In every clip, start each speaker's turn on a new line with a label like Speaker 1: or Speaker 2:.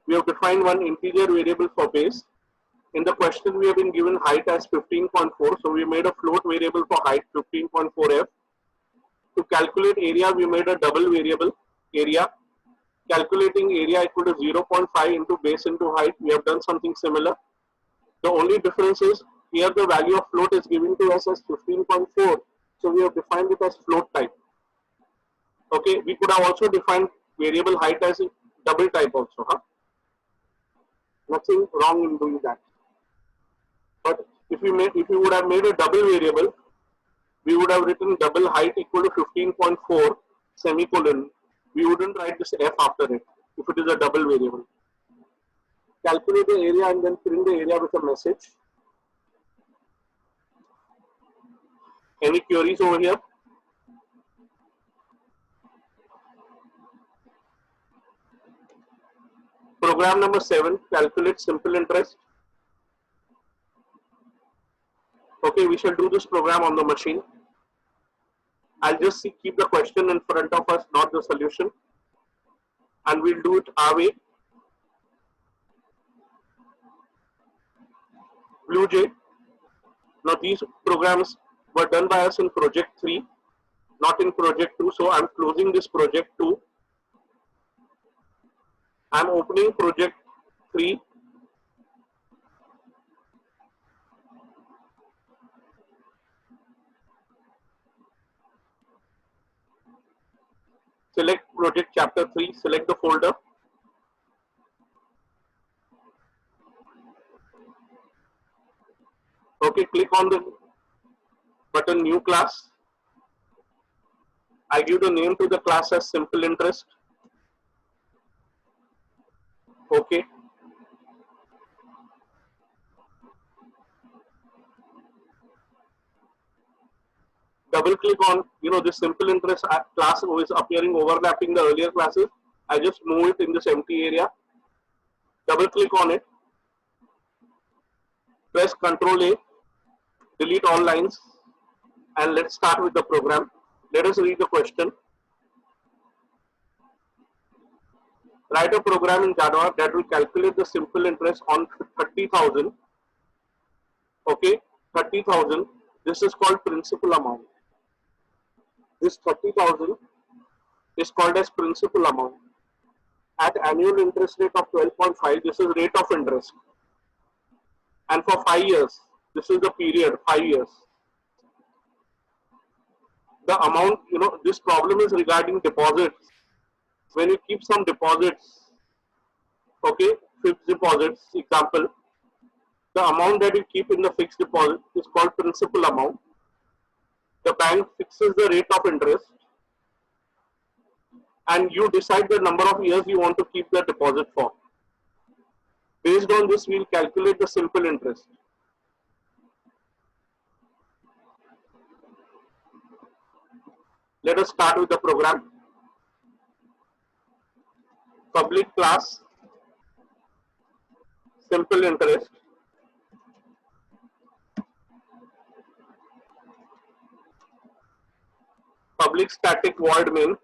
Speaker 1: We have defined one integer variable for base. In the question, we have been given height as 15.4. So we made a float variable for height 15.4f. To calculate area, we made a double variable area. Calculating area equal to 0.5 into base into height. We have done something similar. The only difference is here the value of float is given to us as 15.4. So we have defined it as float type. Okay, we could have also defined variable height as double type also. Nothing wrong in doing that. But if we would have made a double variable, we would have written double height equal to 15.4 semicolon. We wouldn't write this f after it if it is a double variable. Calculate the area and then print the area with a message. Any queries over here? Program number 7, calculate simple interest. Okay, we shall do this program on the machine. I'll just keep the question in front of us, not the solution. And we'll do it our way. BlueJ. Now these programs were done by us in project 3, not in project 2. So I'm closing this project 2. I'm opening project 3. Select project chapter 3, select the folder. Okay, click on the button new class. I give the name to the class as simple interest. Okay. Double click on, this simple interest class is appearing overlapping the earlier classes. I just move it in this empty area. Double click on it. Press Ctrl A, delete all lines, and let's start with the program. Let us read the question. Write a program in Java that will calculate the simple interest on 30,000. Okay, 30,000. This is called principal amount. This 30,000 is called as principal amount. At annual interest rate of 12.5, this is rate of interest. And for 5 years, this is the period, 5 years. The amount, this problem is regarding deposits. When you keep some deposits, okay, fixed deposits, example, the amount that you keep in the fixed deposit is called principal amount. The bank fixes the rate of interest and you decide the number of years you want to keep the deposit for. Based on this, we will calculate the simple interest. Let us start with the program. Public class, simple interest. Public static void main.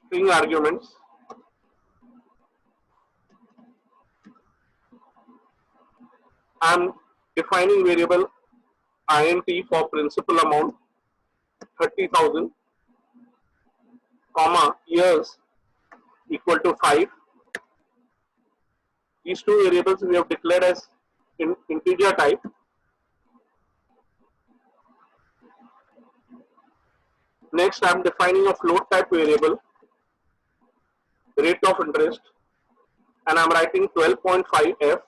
Speaker 1: String arguments. I am defining variable int for principal amount 30,000, comma years equal to 5. These two variables we have declared as integer type. Next, I am defining a float type variable, rate of interest, and I am writing 12.5f.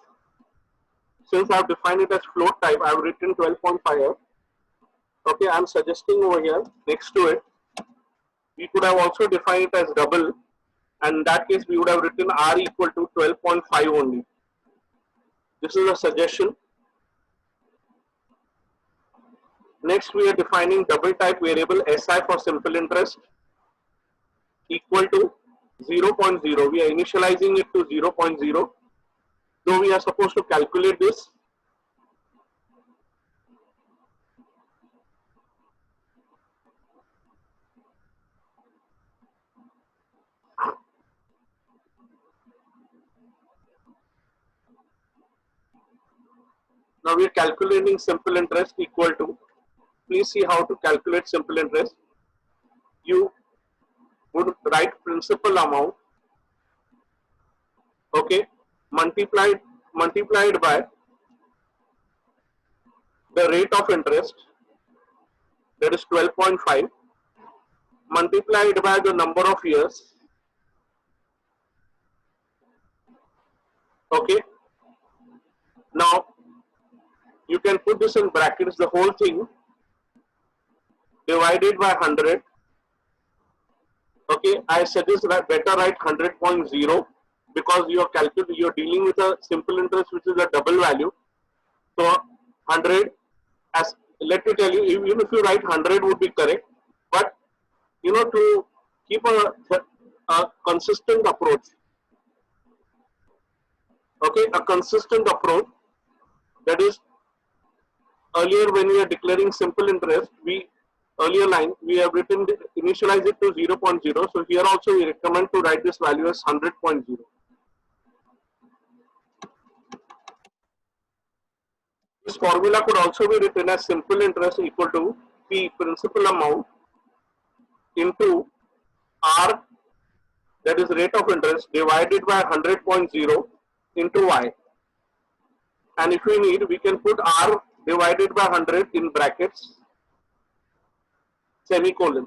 Speaker 1: Since I have defined it as float type, I have written 12.5f. Okay, I am suggesting over here next to it, we could have also defined it as double, and in that case we would have written r equal to 12.5 only. This is a suggestion. Next, we are defining double type variable SI for simple interest equal to 0.0. We are initializing it to 0.0. Though we are supposed to calculate this. Now we are calculating simple interest equal to, please see how to calculate simple interest. You would write principal amount, okay, multiplied by the rate of interest, that is 12.5, multiplied by the number of years, okay. Now you can put this in brackets, the whole thing divided by 100. Okay, I suggest that better write 100.0 because you're dealing with a simple interest which is a double value. So 100, as let me tell you, even if you write 100 would be correct, but to keep a consistent approach. Okay, a consistent approach, that is, earlier when we are declaring simple interest, earlier line we have written initialize it to 0.0. So here also we recommend to write this value as 100.0. This formula could also be written as simple interest equal to P, principal amount, into R, that is rate of interest, divided by 100.0 into Y. And if we need, we can put R divided by 100 in brackets, semicolon.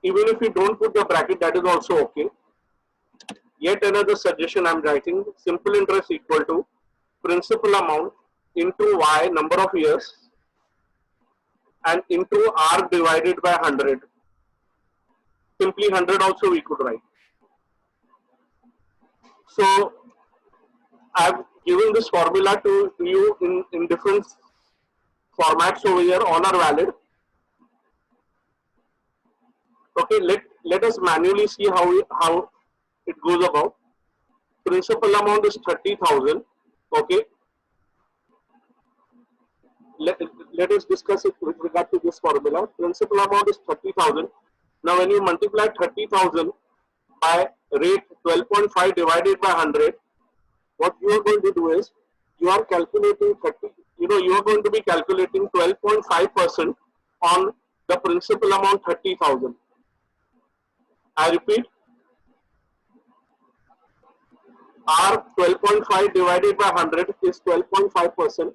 Speaker 1: Even if you don't put the bracket, that is also okay. Yet another suggestion I am writing, simple interest equal to principal amount into Y, number of years, and into R divided by 100. Simply 100 also we could write. So I have given this formula to you in different formats over here, all are valid. Okay, let us manually see how it goes about. Principal amount is 30,000. Okay, let us discuss it with regard to this formula. Principal amount is 30,000. Now when you multiply 30,000 by rate 12.5 divided by 100, what you are going to do is you are calculating 30. You are going to be calculating 12.5% on the principal amount 30,000. I repeat, R 12.5 divided by 100 is 12.5%,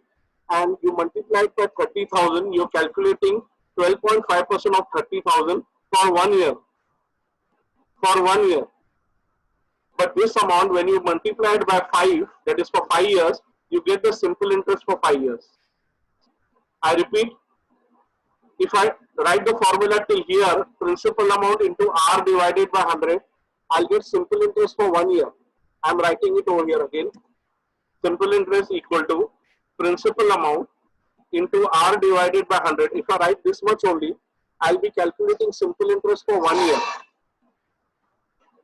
Speaker 1: and you multiply it by 30,000. You are calculating 12.5% of 30,000 for 1 year. For 1 year. But this amount, when you multiply it by 5, that is for 5 years, you get the simple interest for 5 years. I repeat, if I write the formula till here, principal amount into R divided by 100, I'll get simple interest for 1 year. I'm writing it over here again. Simple interest equal to principal amount into R divided by 100. If I write this much only, I'll be calculating simple interest for 1 year.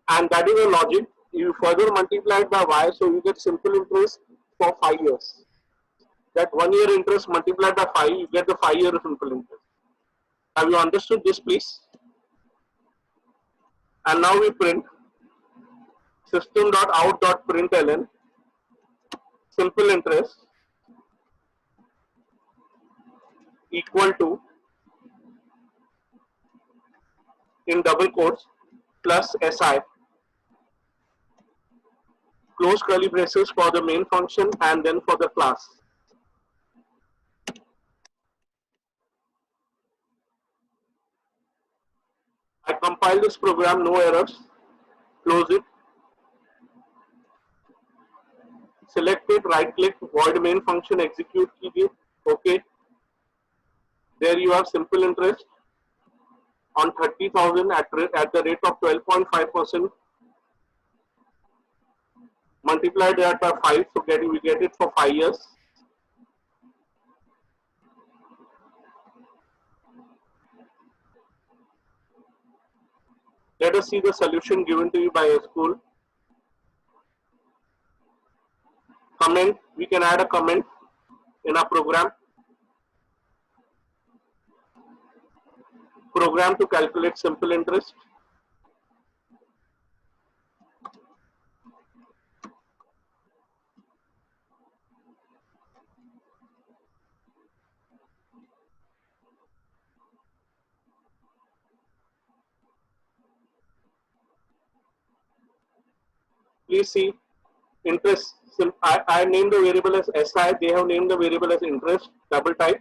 Speaker 1: And that is the logic. You further multiply it by Y, so you get simple interest for 5 years. That 1 year interest multiplied by 5, you get the 5 year simple interest. Have you understood this, please? And now we print system.out.println simple interest equal to, in double quotes, plus SI, close curly braces for the main function and then for the class. I compile this program, no errors, close it, select it, right click, void main function, execute कीजिए, okay. There you have simple interest on 30,000 at the rate of 12.5%, multiplied that by 5, so we get it for 5 years. Let us see the solution given to you by a school. Comment, we can add a comment in our program. Program to calculate simple interest. Please see interest. I named the variable as SI. They have named the variable as interest, double type.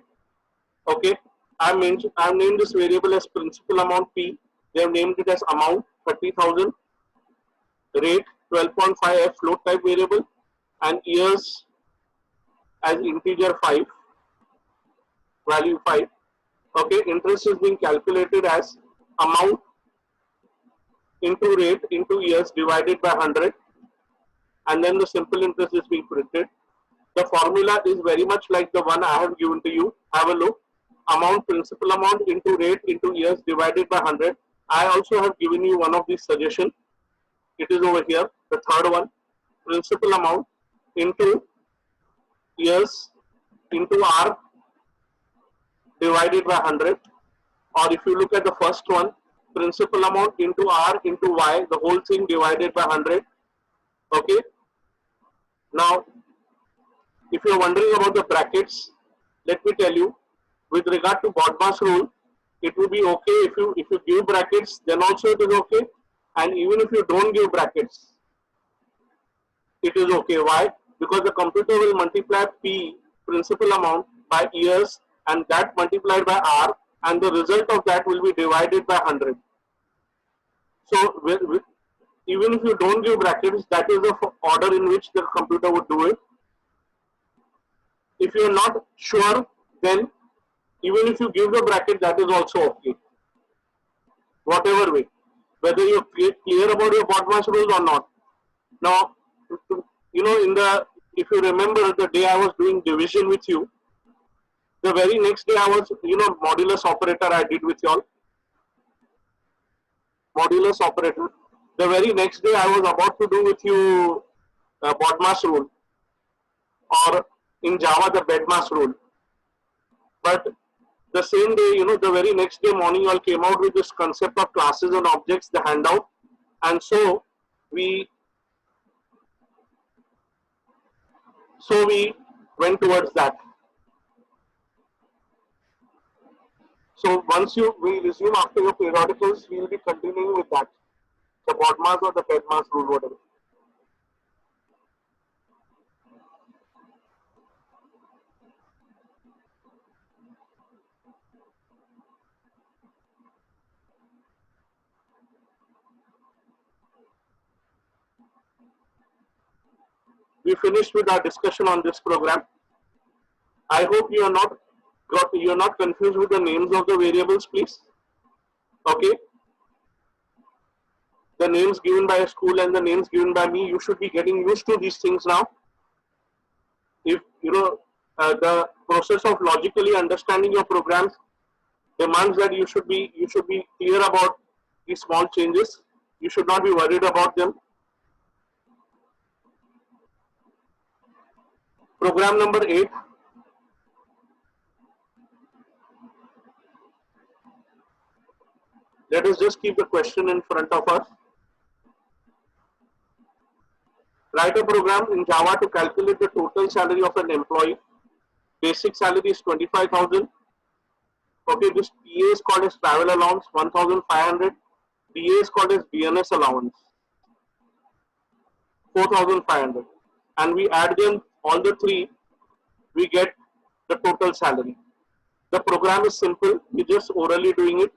Speaker 1: Okay. I've named this variable as principal amount P. They have named it as amount 30,000. Rate 12.5F float type variable, and years as integer 5, value 5. Okay. Interest is being calculated as amount into rate into years divided by 100, and then the simple interest is being printed. The formula is very much like the one I have given to you. Have a look. Amount, principal amount into rate into years divided by 100. I also have given you one of these suggestions. It is over here, the third one. Principal amount into years into R divided by 100. Or if you look at the first one, principal amount into R into Y, the whole thing divided by 100. Okay. Now, if you are wondering about the brackets, let me tell you, with regard to BODMAS rule, it will be okay if you give brackets, then also it is okay. And even if you don't give brackets, it is okay. Why? Because the computer will multiply P, principal amount, by years, and that multiplied by R, and the result of that will be divided by 100. So, even if you don't give brackets, that is the order in which the computer would do it. If you are not sure, then even if you give the bracket, that is also okay. Whatever way, whether you are clear about your BODMAS rules or not. Now, if you remember the day I was doing division with you, the very next day I was, modulus operator I did with you all. Modulus operator. The very next day I was about to do with you BODMAS rule, or in Java the BEDMAS rule. But the same day, the very next day morning, you all came out with this concept of classes and objects, the handout, and so we went towards that. So once we resume after your periodicals, we will be continuing with that, the BODMAS or the BEDMAS rule, whatever. We finished with our discussion on this program. I hope you are not confused with the names of the variables, please. Okay. The names given by a school and the names given by me, you should be getting used to these things now. If the process of logically understanding your programs demands that you should be clear about these small changes. You should not be worried about them. Program number 8. Let us just keep the question in front of us. Write a program in Java to calculate the total salary of an employee. Basic salary is 25,000. Okay, this PA is called as travel allowance, 1,500. DA is called as DNS allowance, 4,500. And we add them all the three, we get the total salary. The program is simple, we're just orally doing it.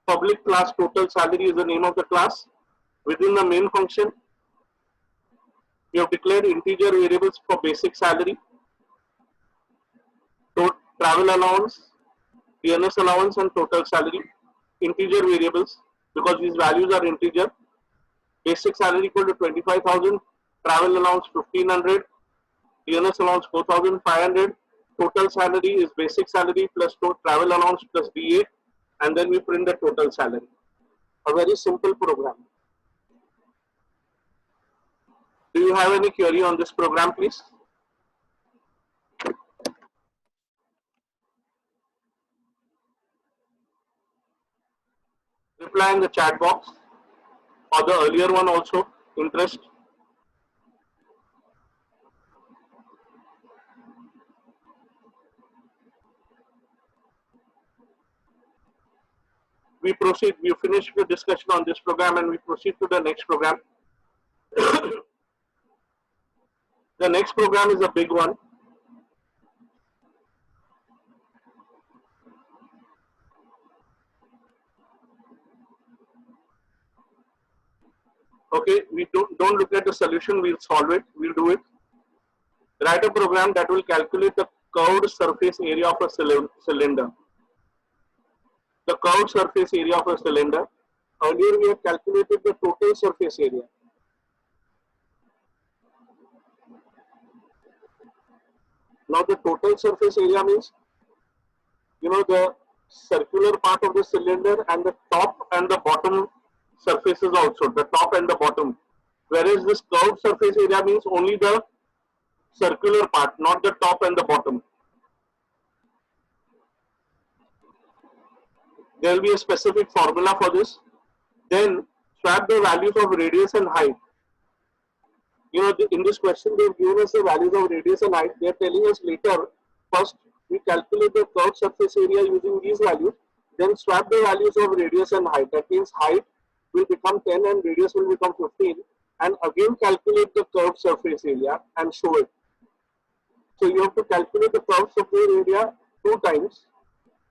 Speaker 1: Public class total salary is the name of the class. Within the main function, we have declared integer variables for basic salary, travel allowance, DNS allowance, and total salary. Integer variables, because these values are integer. Basic salary equal to 25,000, travel allowance 1,500, DNS allowance 4,500. Total salary is basic salary plus travel allowance plus DA, and then we print the total salary. A very simple program. Do you have any query on this program, please? Reply in the chat box, or the earlier one also, interest. We proceed, we finish the discussion on this program and we proceed to the next program. The next program is a big one. Okay, we don't look at the solution, we'll solve it, we'll do it. Write a program that will calculate the curved surface area of a cylinder. The curved surface area of a cylinder. Earlier we have calculated the total surface area. Now the total surface area means, the circular part of the cylinder and the top and the bottom surfaces also, the top and the bottom. Whereas this curved surface area means only the circular part, not the top and the bottom. There will be a specific formula for this. Then swap the values of radius and height. In this question they've given us the values of radius and height. They're telling us later, first we calculate the curved surface area using these values, then swap the values of radius and height. That means height will become 10 and radius will become 15, and again calculate the curved surface area and show it. So you have to calculate the curved surface area 2 times.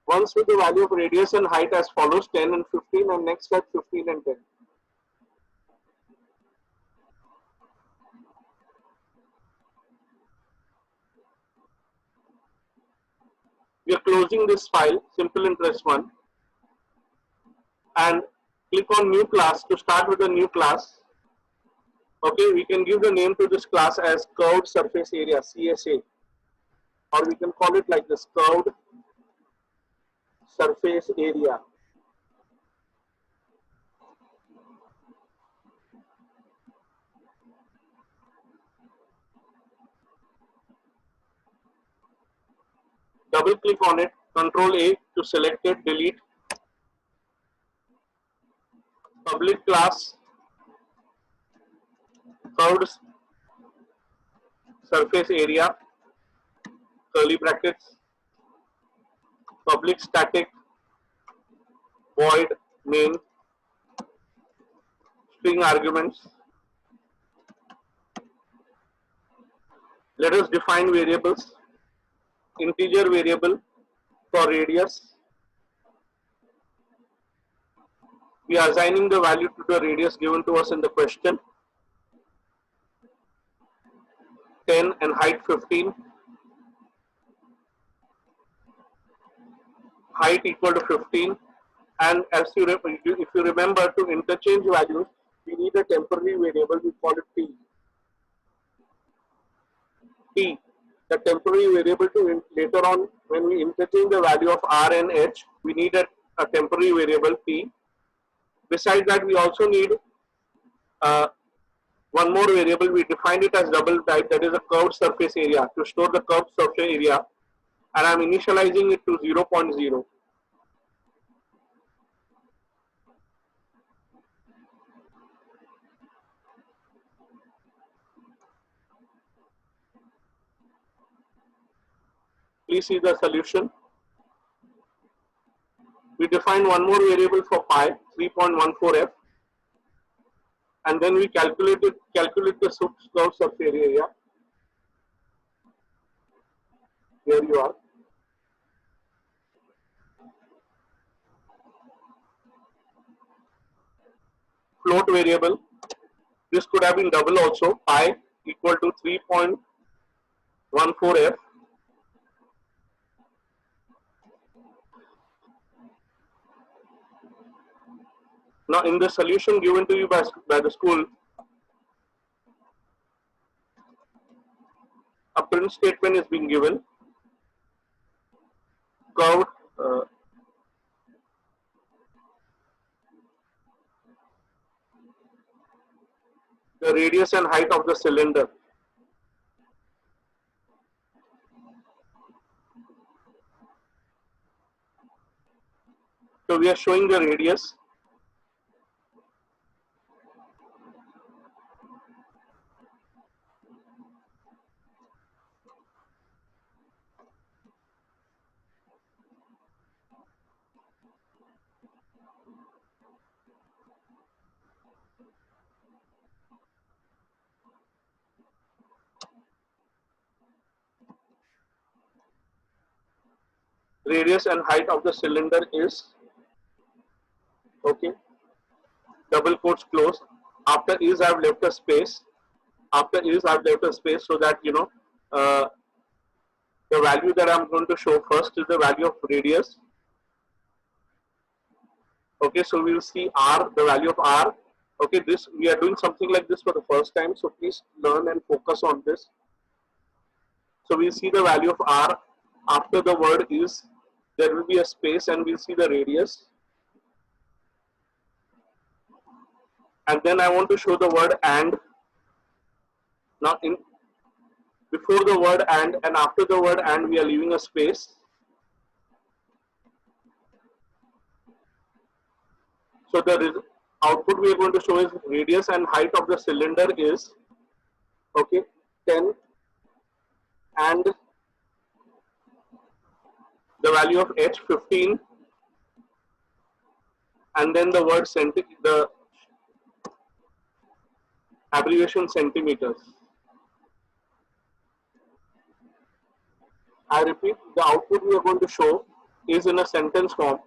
Speaker 1: Once with the value of radius and height as follows, 10 and 15, and next at 15 and 10. We are closing this file, simple interest one, and click on new class to start with a new class. Okay, we can give the name to this class as curved surface area, CSA, or we can call it like this, curved surface area. Double click on it, Control A to select it, delete. Public class, curved surface area, curly brackets, public static, void main, string arguments. Let us define variables. Integer variable for radius. We are assigning the value to the radius given to us in the question. 10 and height 15. Height equal to 15. And as if you remember, to interchange values, we need a temporary variable. We call it t. T. The temporary variable to later on when we interchange the value of r and h, we need a temporary variable t. Besides that, we also need one more variable. We defined it as double type, that is a curved surface area, to store the curved surface area, and I'm initializing it to 0.0. Please see the solution. We define one more variable for pi, 3.14f, and then we calculate the curved surface area. Here you are. Float variable. This could have been double also. Pi equal to 3.14f. Now, in the solution given to you by the school, a print statement is being given. Curved the radius and height of the cylinder. So we are showing the radius. radius and height of the cylinder is, okay, double quotes close. After is I've left a space. After is I've left a space so that the value that I'm going to show first is the value of radius. Okay, so we'll see R, the value of R. Okay, this we are doing something like this for the first time, so please learn and focus on this. So we'll see the value of R. After the word is, there will be a space and we'll see the radius. And then I want to show the word and. Now before the word and after the word and we are leaving a space. So the output we are going to show is radius and height of the cylinder is, okay, 10 and the value of h 15 and then the word the abbreviation centimeters. I repeat, the output we are going to show is in a sentence form.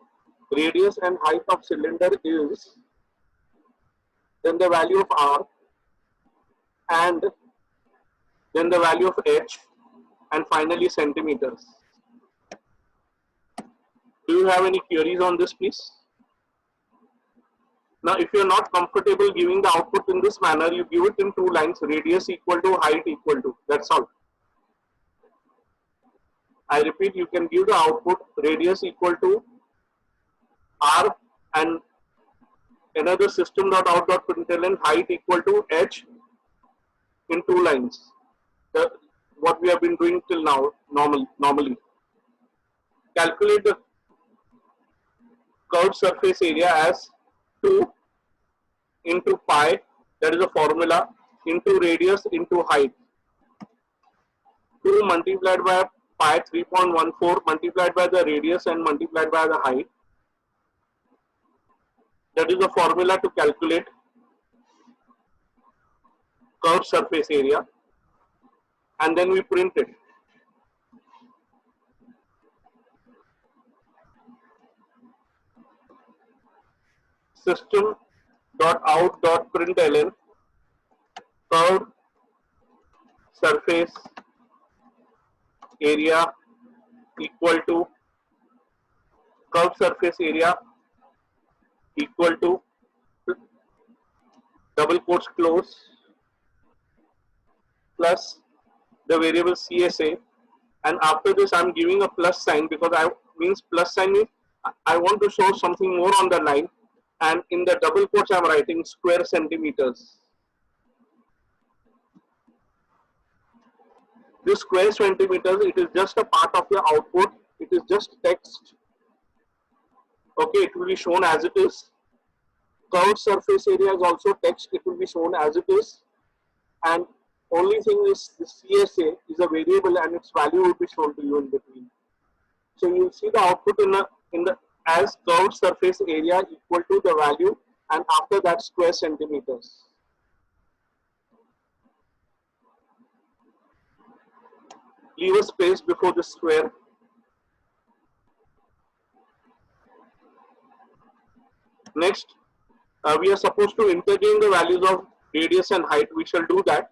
Speaker 1: Radius and height of cylinder is, then the value of R, and then the value of H, and finally centimeters. Do you have any queries on this, please? Now, if you are not comfortable giving the output in this manner, you give it in two lines, radius equal to, height equal to, that's all. I repeat, you can give the output radius equal to R and another system.out.println height equal to H in two lines. What we have been doing till now normally. Calculate the curved surface area as 2 into pi, that is a formula, into radius into height. 2 multiplied by pi 3.14 multiplied by the radius and multiplied by the height. That is the formula to calculate curved surface area, and then we print it. System.out.println curved surface area equal to curved surface area equal to double quotes close plus the variable CSA, and after this I'm giving a plus sign because plus sign means I want to show something more on the line, and in the double quotes I'm writing square centimeters. This square centimeters, it is just a part of your output, it is just text. Okay, it will be shown as it is. Curved surface area is also text, it will be shown as it is, and only thing is the CSA is a variable and its value will be shown to you in between. So you will see the output in the as curved surface area equal to the value, and after that square centimeters. Leave a space before the square. Next, we are supposed to interchange the values of radius and height. We shall do that.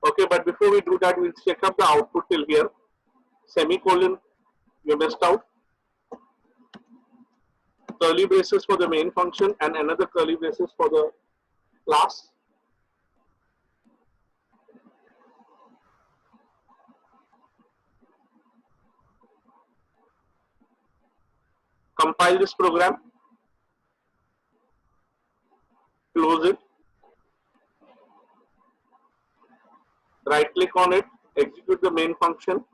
Speaker 1: Okay, but before we do that, we'll check up the output till here. Semicolon, you missed out. Curly braces for the main function and another curly braces for the class. Compile this program. Close it. Right click on it. Execute the main function.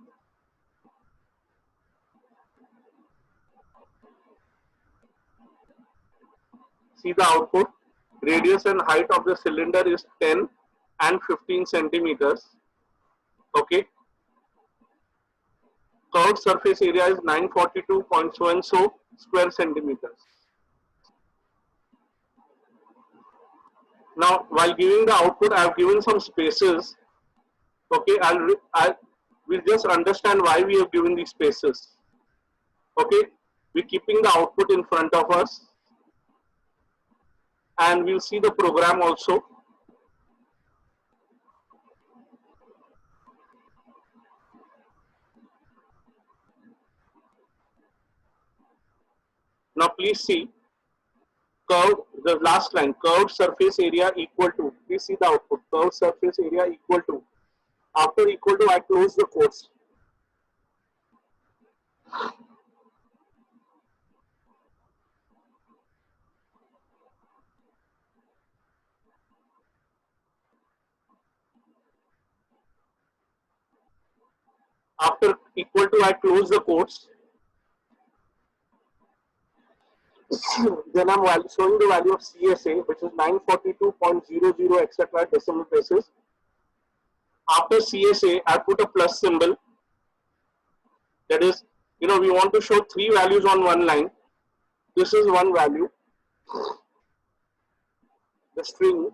Speaker 1: See the output. Radius and height of the cylinder is 10 and 15 centimeters. Okay. Curved surface area is 942.so square centimeters. Now, while giving the output, I have given some spaces. Okay, we'll just understand why we have given these spaces. Okay, we're keeping the output in front of us, and we'll see the program also. Now please see, curved, the last line, curved surface area equal to, please see the output, curved surface area equal to, after equal to I close the quotes. After equal to I close the quotes. Then I'm showing the value of CSA, which is 942.00 etc. decimal places. After CSA, I put a plus symbol. That is, we want to show three values on one line. This is one value, the string,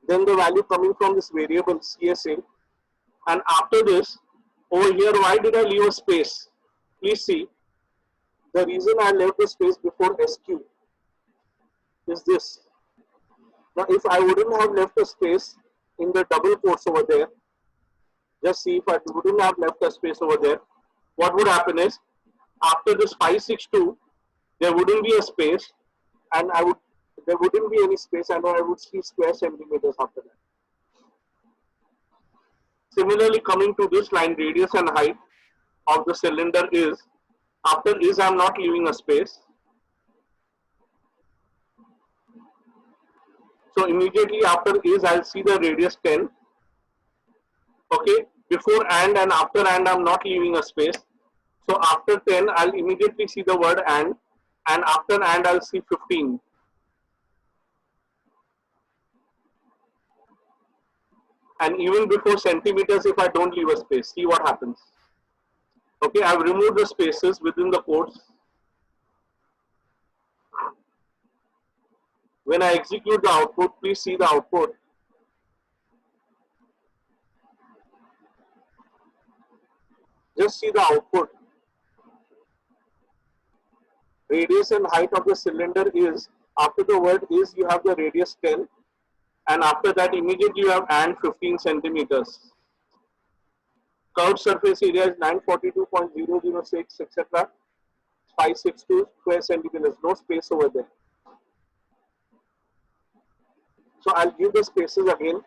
Speaker 1: then the value coming from this variable CSA. And after this, over here, why did I leave a space? Please see, the reason I left the space before SQ is this. Now, if I wouldn't have left a space in the double quotes over there, just see, if I wouldn't have left a space over there, what would happen is, after this 562, there wouldn't be a space, and there wouldn't be any space, and I would see square centimeters after that. Similarly, coming to this line, radius and height of the cylinder is, after is I'm not leaving a space. So immediately after is, I'll see the radius 10. Okay, before and after and I'm not leaving a space. So after 10, I'll immediately see the word and after and I'll see 15. And even before centimeters, if I don't leave a space, see what happens. Okay, I've removed the spaces within the quotes. When I execute the output, please see the output. Just see the output. Radius and height of the cylinder is, after the word is, you have the radius 10, and after that immediately you have and 15 centimeters. Curved surface area is 942.006 etc. 562 square centimeters, no space over there. So I'll give the spaces again.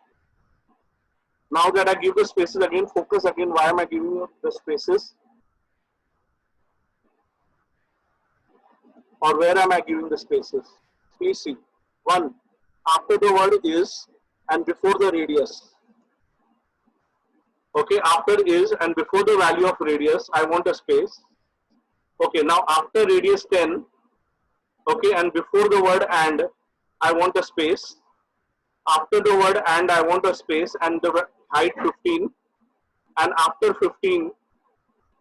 Speaker 1: Now that I give the spaces again, focus again, why am I giving you the spaces? Or where am I giving the spaces? Please see. 1. After the word is and before the radius. Okay, after is and before the value of radius, I want a space. Okay, now after radius 10, okay, and before the word and, I want a space. After the word and, I want a space, and the height 15. And after 15,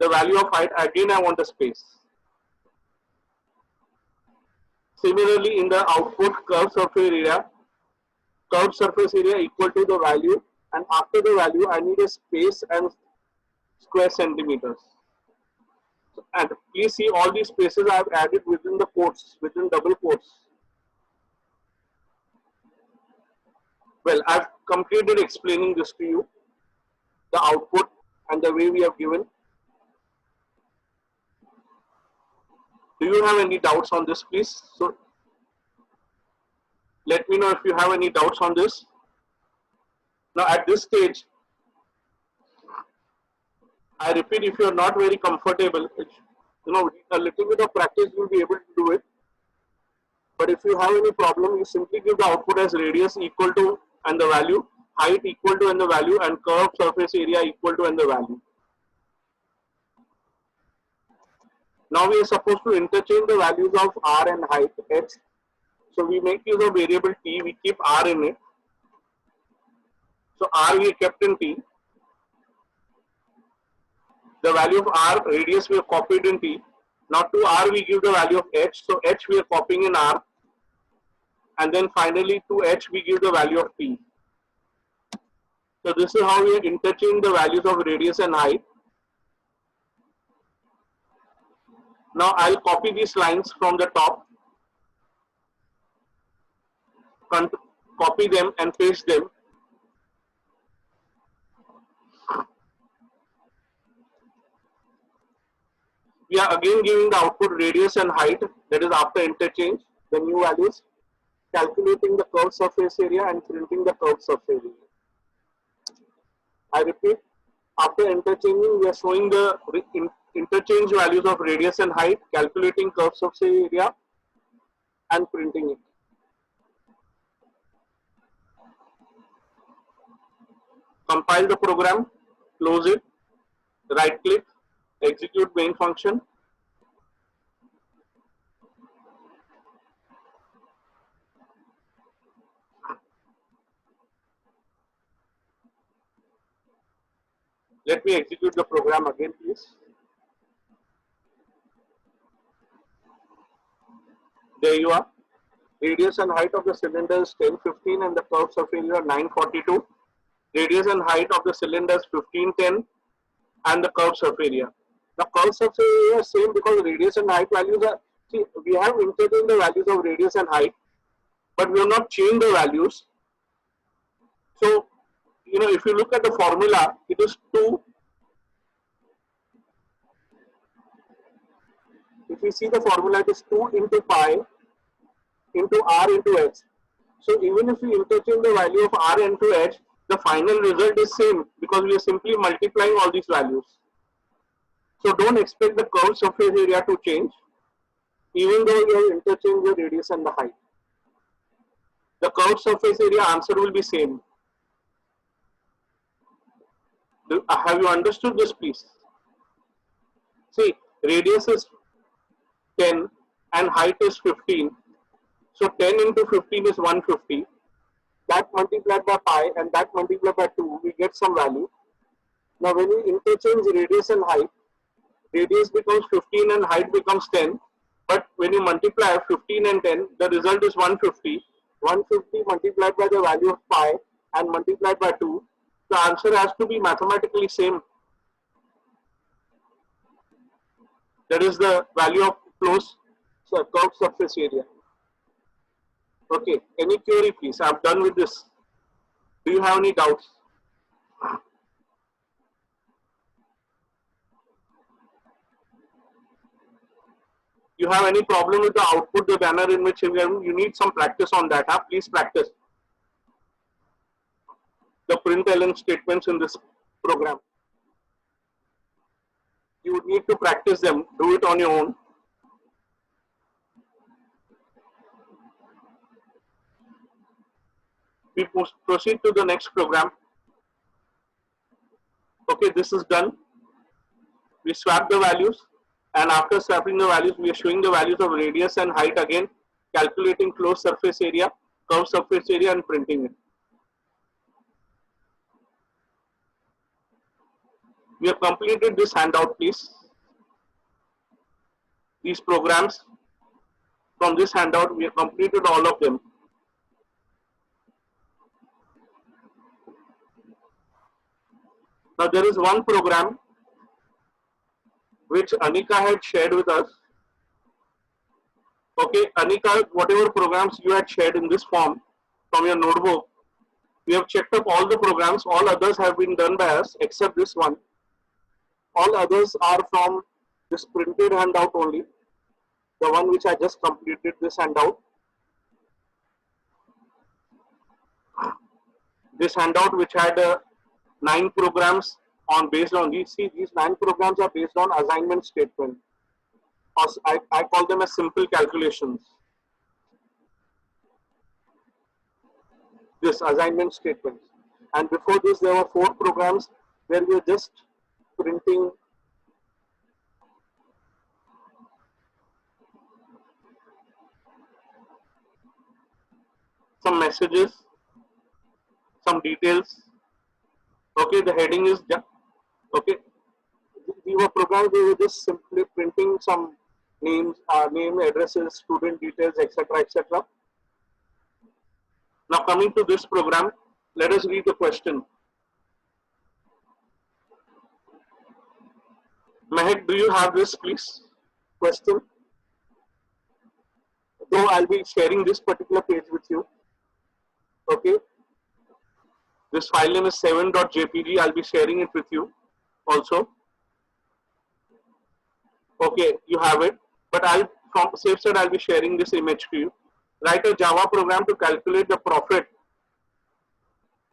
Speaker 1: the value of height, again I want a space. Similarly, in the output curved surface area equal to the value, and after the value, I need a space and square centimeters. And please see all these spaces I have added within the quotes, within double quotes. Well, I've completed explaining this to you, the output and the way we have given. Do you have any doubts on this, please? So let me know if you have any doubts on this. Now at this stage, I repeat, if you are not very comfortable, a little bit of practice you'll be able to do it. But if you have any problem, you simply give the output as radius equal to and the value, height equal to and the value, and curved surface area equal to and the value. Now we are supposed to interchange the values of r and height, h. So we make use of variable t, we keep r in it. So r we kept in t. The value of r, radius we have copied in t. Now to r we give the value of h. So h we are copying in r. And then finally to h we give the value of t. So this is how we interchange the values of radius and height. Now I'll copy these lines from the top, copy them and paste them. We are again giving the output radius and height, that is after interchange, the new values, calculating the curved surface area and printing the curved surface area. I repeat, after interchanging, we are showing the interchange values of radius and height, calculating curved surface area and printing it. Compile the program, close it, right click, execute main function. Let me execute the program again, please. There you are. Radius and height of the cylinder is 1015 and the curved surface area 942. Radius and height of the cylinder is 1510 and the curved surface area. The curved surface area is same because radius and height values are, see, we have interchanged the values of radius and height, but we have not changed the values. So, you know, if you look at the formula, it is 2. If you see the formula, it is 2 into pi into r into h. So even if we interchange the value of r into h, the final result is same because we are simply multiplying all these values. So don't expect the curved surface area to change, even though you have interchanged the radius and the height. The curved surface area answer will be same. Have you understood this, please? See, radius is 10 and height is 15. So 10 into 15 is 150. That multiplied by pi and that multiplied by 2, we get some value. Now when we interchange radius and height, radius becomes 15 and height becomes 10. But when you multiply 15 and 10, the result is 150. 150 multiplied by the value of pi and multiplied by 2, the answer has to be mathematically same. That is the value of closed curved surface area. Okay, any query please? I'm done with this. Do you have any doubts? You have any problem with the output, the banner in which you need some practice on that? Huh? Please practice the println statements in this program. You would need to practice them. Do it on your own. We proceed to the next program. Okay, this is done. We swap the values, and after swapping the values, we are showing the values of radius and height again, calculating closed surface area, curved surface area, and printing it. We have completed this handout, please. These programs from this handout, we have completed all of them. Now there is one program which Anika had shared with us. Okay, Anika, whatever programs you had shared in this form from your notebook, we have checked up all the programs. All others have been done by us except this one. All others are from this printed handout only, the one which I just completed this handout. This handout which had 9 programs on based on these. See, these 9 programs are based on assignment statement. I call them as simple calculations. This assignment statements. And before this, there were 4 programs where we were just printing some messages, some details. Okay, the heading is okay. We were programs, we were just simply printing some names, name, addresses, student details, etc., etc. Now coming to this program, let us read the question. Mehak, do you have this, please? question. Though I'll be sharing this particular page with you. Okay. This file name is 7.jpg. I'll be sharing it with you also. Okay, you have it. But I'll, from safe side, I'll be sharing this image to you. Write a Java program to calculate the profit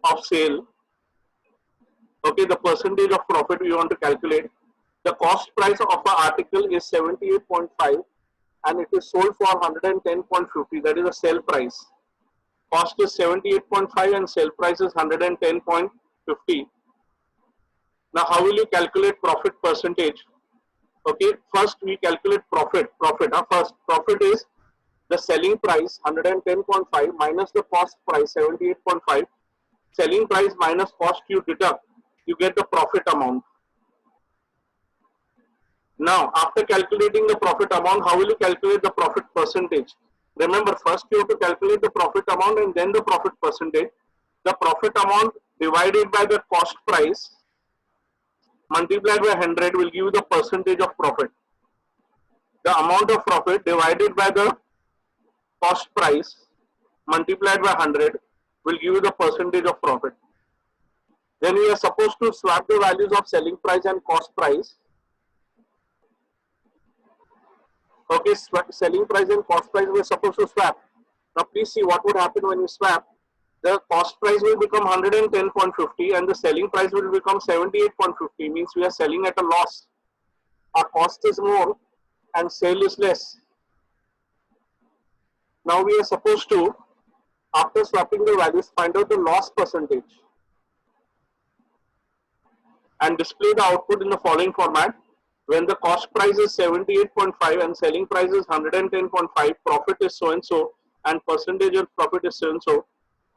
Speaker 1: of sale. Okay, the percentage of profit we want to calculate. The cost price of an article is 78.5 and it is sold for 110.50. That is the sale price. Cost is 78.5 and sale price is 110.50. Now, how will you calculate profit percentage? Okay, first we calculate profit. First, profit is the selling price 110.5 minus the cost price 78.5. Selling price minus cost you deduct, you get the profit amount. Now, after calculating the profit amount, how will you calculate the profit percentage? Remember, first you have to calculate the profit amount and then the profit percentage. The profit amount divided by the cost price multiplied by 100 will give you the percentage of profit. The amount of profit divided by the cost price multiplied by 100 will give you the percentage of profit. Then we are supposed to swap the values of selling price and cost price. Okay, selling price and cost price we are supposed to swap. Now please see what would happen when you swap. The cost price will become 110.50 and the selling price will become 78.50, means we are selling at a loss. Our cost is more and sale is less. Now we are supposed to, after swapping the values, find out the loss percentage and display the output in the following format. When the cost price is 78.5 and selling price is 110.5, profit is so and so and percentage of profit is so and so.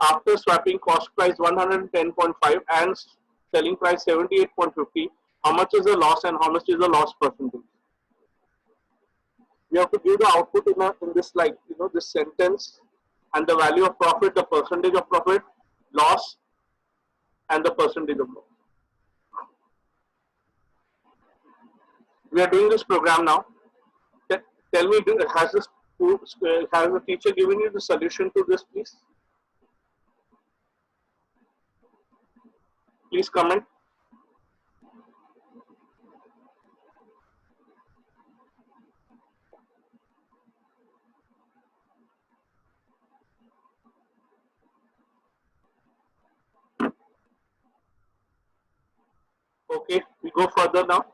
Speaker 1: After swapping cost price 110.5 and selling price 78.50, how much is the loss and how much is the loss percentage? We have to give the output in this slide, this sentence, and the value of profit, the percentage of profit, loss, and the percentage of loss. We are doing this program now. Tell me, has the teacher given you the solution to this, please? Please comment. Okay, we go further now.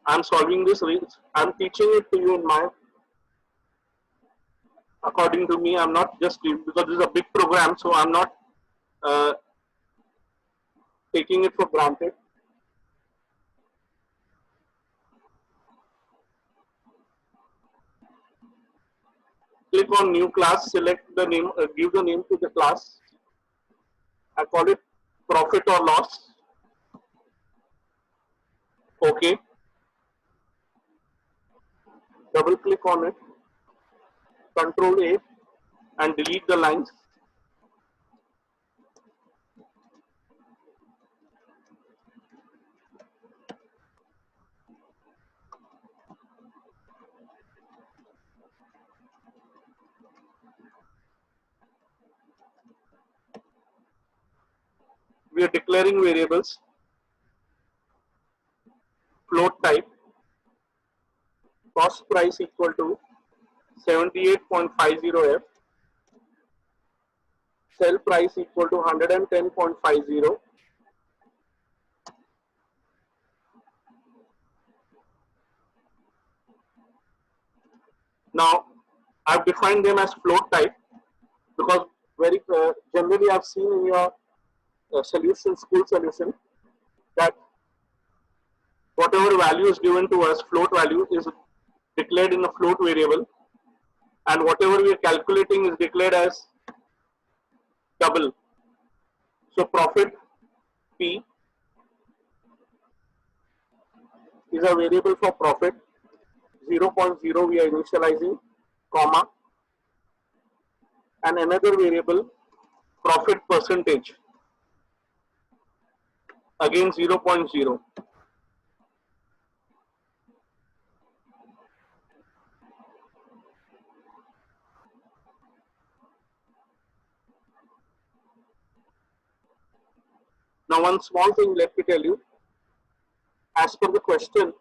Speaker 1: I'm solving this. I'm teaching it to you in my, according to me. I'm not just, because this is a big program, so I'm not taking it for granted. Click on new class, select the name, give the name to the class. I call it profit or loss. Okay. Double click on it. Control A and delete the lines. We are declaring variables. Float type. Cost price equal to 78.50F. Sell price equal to 110.50. Now, I've defined them as float type because very generally I've seen in your school solution, that whatever value is given to us, float value, is declared in a float variable, and whatever we are calculating is declared as double. So profit P is a variable for profit. 0.0 we are initializing, comma, and another variable profit percentage, again 0.0. Now one small thing let me tell you, as per the question,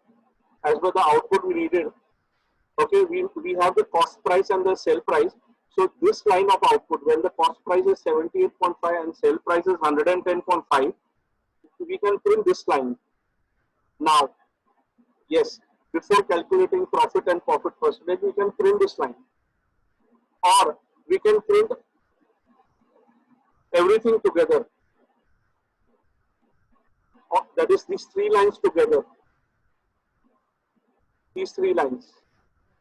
Speaker 1: as per the output we needed, okay, we have the cost price and the sale price. So this line of output, when the cost price is 78.5 and sale price is 110.5, we can print this line. Now, yes, before calculating profit and profit percentage, we can print this line. Or we can print everything together. That is these three lines together. These three lines.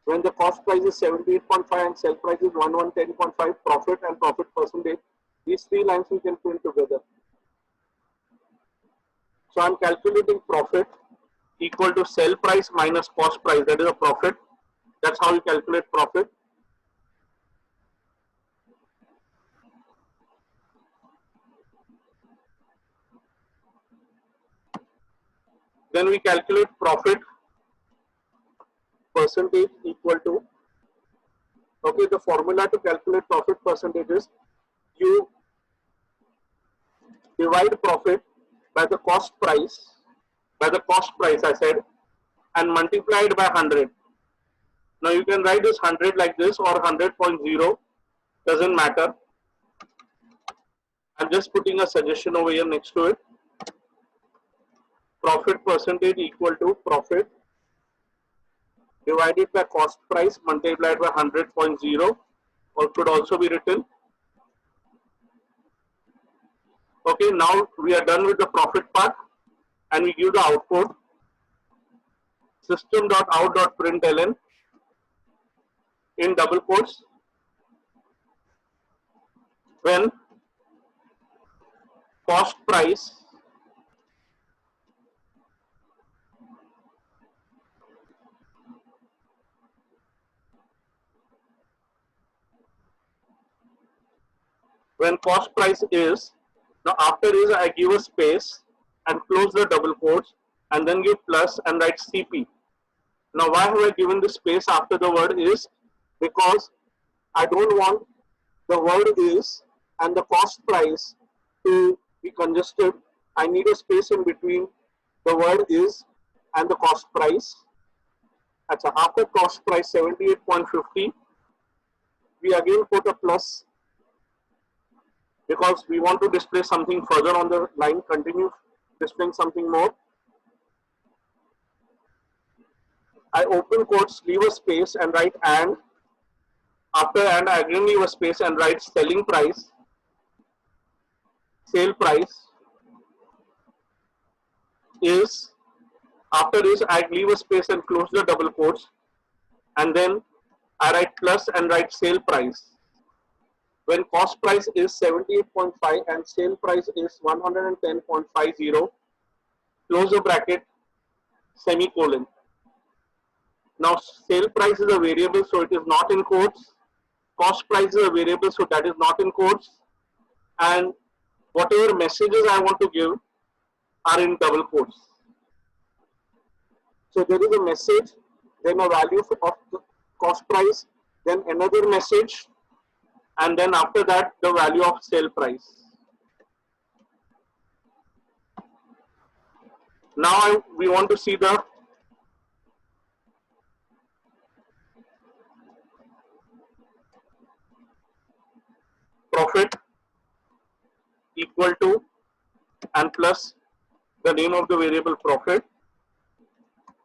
Speaker 1: When the cost price is 78.5 and sale price is 110.5, profit and profit percentage, these three lines we can print together. So I'm calculating profit equal to sale price minus cost price, that is a profit. That's how you calculate profit. Then we calculate profit percentage equal to, okay, the formula to calculate profit percentage is you divide profit by the cost price, I said, and multiply it by 100. Now you can write this 100 like this or 100.0, doesn't matter. I'm just putting a suggestion over here next to it. Profit percentage equal to profit divided by cost price multiplied by 100.0, or could also be written. Okay, now we are done with the profit part and we give the output system.out.println in double quotes when cost price is, now after is I give a space and close the double quotes and then give plus and write CP. Now why have I given the space after the word is? Because I don't want the word is and the cost price to be congested. I need a space in between the word is and the cost price. After cost price 78.50, we again put a plus because we want to display something further on the line, continue displaying something more. I open quotes, leave a space and write and. After and, I again leave a space and write selling price, sale price is. After this, I leave a space and close the double quotes, and then I write plus and write sale price. When cost price is 78.5 and sale price is 110.50, close the bracket, semicolon. Now sale price is a variable, so it is not in quotes. Cost price is a variable, so that is not in quotes. And whatever messages I want to give are in double quotes. So there is a message, then a value of the cost price, then another message, and then after that the value of sale price. Now we want to see the profit equal to and plus the name of the variable profit.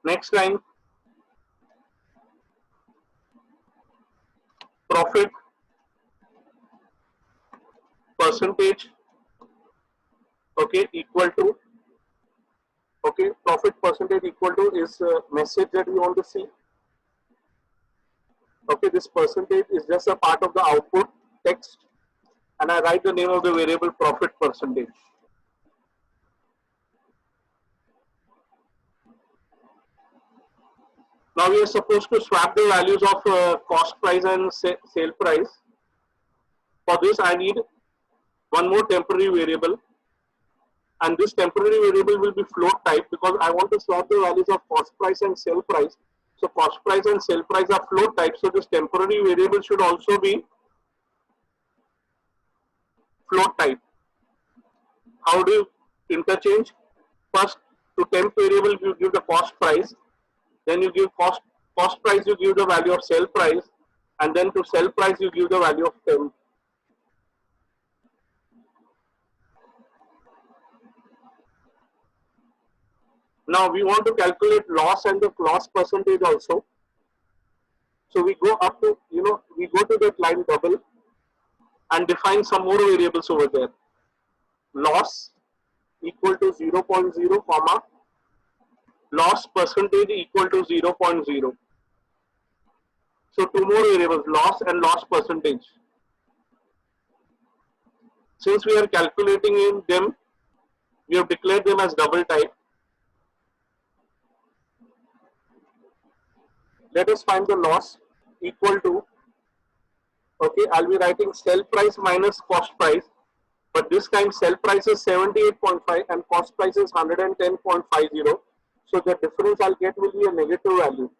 Speaker 1: Next line, profit percentage, okay, equal to, okay, profit percentage equal to is a message that we want to see. Okay, this percentage is just a part of the output text, and I write the name of the variable profit percentage. Now we are supposed to swap the values of cost price and sale price. For this I need one more temporary variable, and this temporary variable will be float type because I want to swap the values of cost price and sale price. So cost price and sale price are float type, so this temporary variable should also be float type. How do you interchange. First, to temp variable you give the cost price, then you give cost price you give the value of sell price, and then to sell price you give the value of temp. Now we want to calculate loss and the loss percentage also. So we go up to, we go to that line double and define some more variables over there. Loss equal to 0.0 comma loss percentage equal to 0.0. So two more variables, loss and loss percentage. Since we are calculating in them, we have declared them as double type. Let us find the loss equal to, okay, I'll be writing sell price minus cost price, but this time sell price is 78.5 and cost price is 110.50. So the difference I'll get will be a negative value.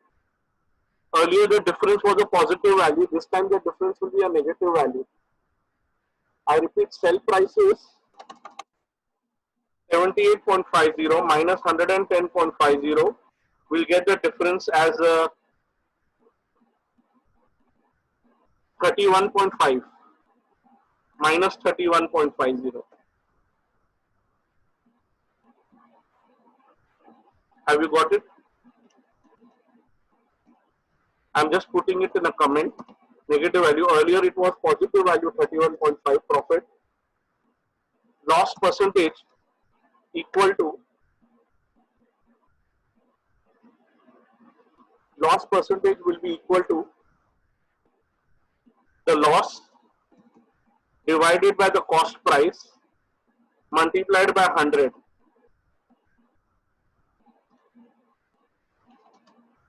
Speaker 1: Earlier the difference was a positive value, this time the difference will be a negative value. I repeat, sell price is 78.50 minus 110.50. We'll get the difference as 31.5 minus 31.50. Have you got it? I'm just putting it in a comment. Negative value. Earlier it was positive value 31.5 profit. Loss percentage equal to loss percentage will be equal to the loss divided by the cost price multiplied by 100.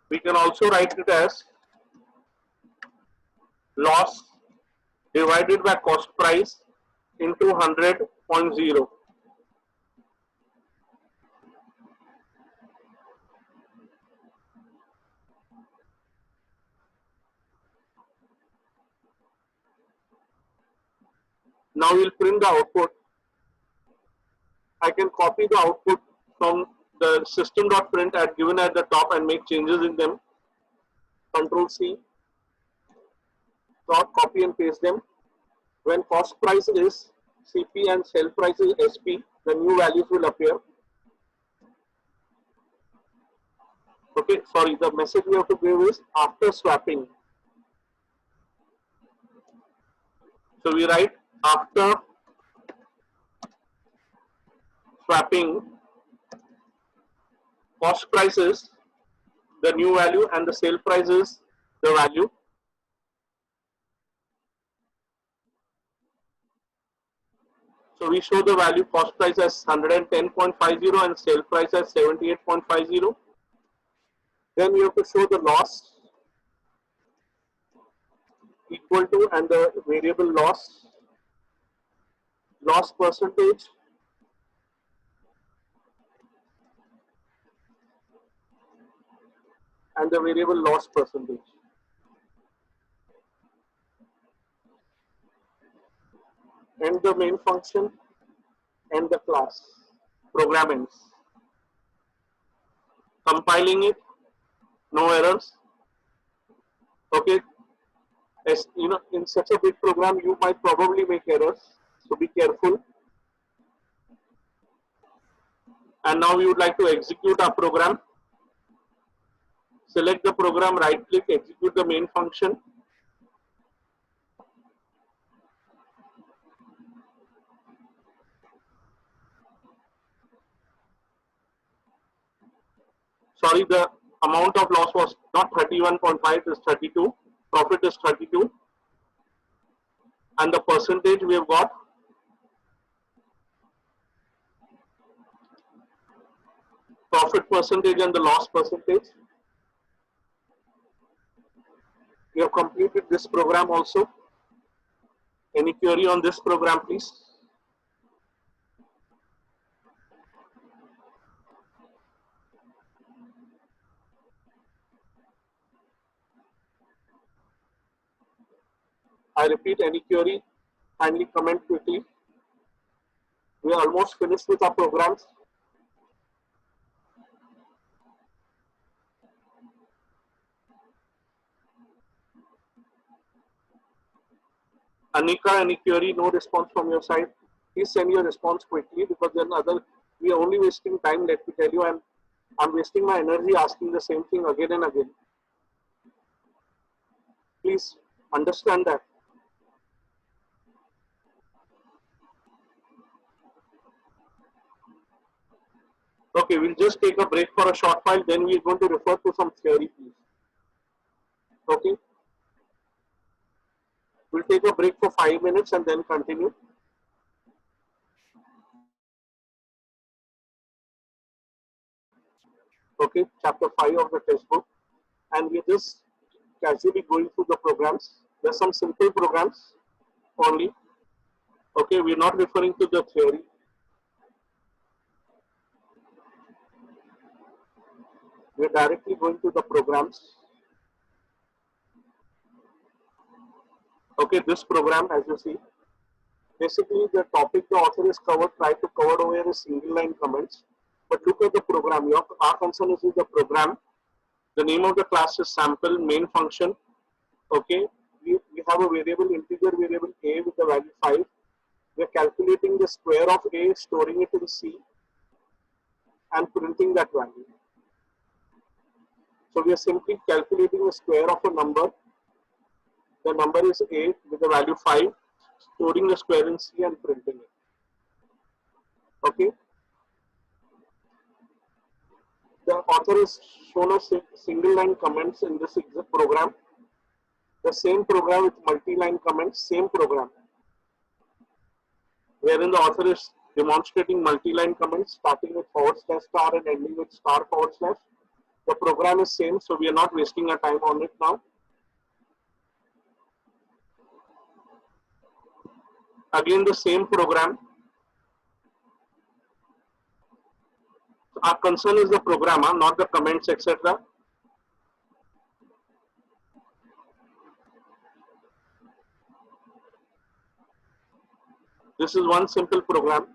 Speaker 1: We can also write it as loss divided by cost price into 100.0. Now we'll print the output. I can copy the output from the system.print at given at the top and make changes in them. Control C, copy and paste them. When cost price is CP and sell price is SP, the new values will appear. Okay, sorry, the message we have to give is after swapping. So we write after swapping cost price is the new value and the sale price is the value. So we show the value cost price as 110.50 and sale price as 78.50. Then we have to show the loss equal to and the variable loss percentage and the variable loss percentage. And the main function and the class program ends. Compiling it, no errors. Okay, as you know, in such a big program you might probably make errors, so be careful. And now we would like to execute our program. Select the program, right click, execute the main function. Sorry, the amount of loss was not 31.5, it is 32. Profit is 32. And the percentage we have got profit percentage and the loss percentage. We have completed this program also. Any query on this program, please? I repeat, any query, kindly comment quickly. We are almost finished with our programs. Anika, any query? No response from your side. Please send your response quickly, because then we are only wasting time. Let me tell you, I'm wasting my energy asking the same thing again and again. Please understand that. Okay, we'll just take a break for a short while. Then we're going to refer to some theory, please. Okay. We'll take a break for 5 minutes and then continue. Okay, chapter 5 of the textbook. And we're just casually going through the programs. There's some simple programs only. Okay, we're not referring to the theory. We're directly going to the programs. Okay, this program, as you see, basically the topic the author is try to cover over is single line comments. But look at the program. Our concern is with the program. The name of the class is sample main function. Okay, we have a variable, integer variable a with the value 5. We are calculating the square of a, storing it in C, and printing that value. So we are simply calculating the square of a number. The number is a with the value 5, storing the square in C and printing it. Okay. The author has shown us single line comments in this program. The same program with multi-line comments, same program, wherein the author is demonstrating multi-line comments starting with /* and ending with */. The program is same, so we are not wasting our time on it now. Again, the same program. Our concern is the program, not the comments, etc. This is one simple program.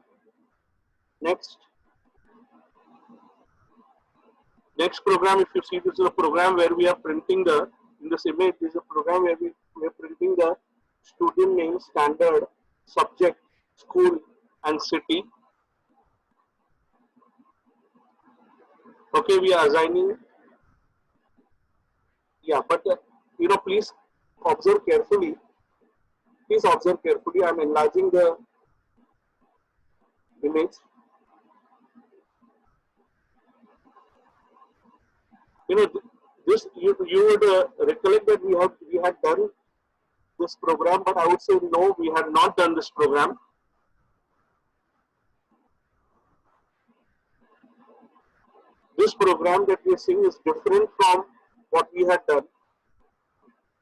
Speaker 1: Next program, if you see, this is a program where we are printing in this image, this is a program where we are printing the student name, standard, subject, school, and city. Okay, we are assigning, but please observe carefully. Please observe carefully. I'm enlarging the image. This you would recollect that we had done this program, but I would say no, we had not done this program. This program that we are seeing is different from what we had done.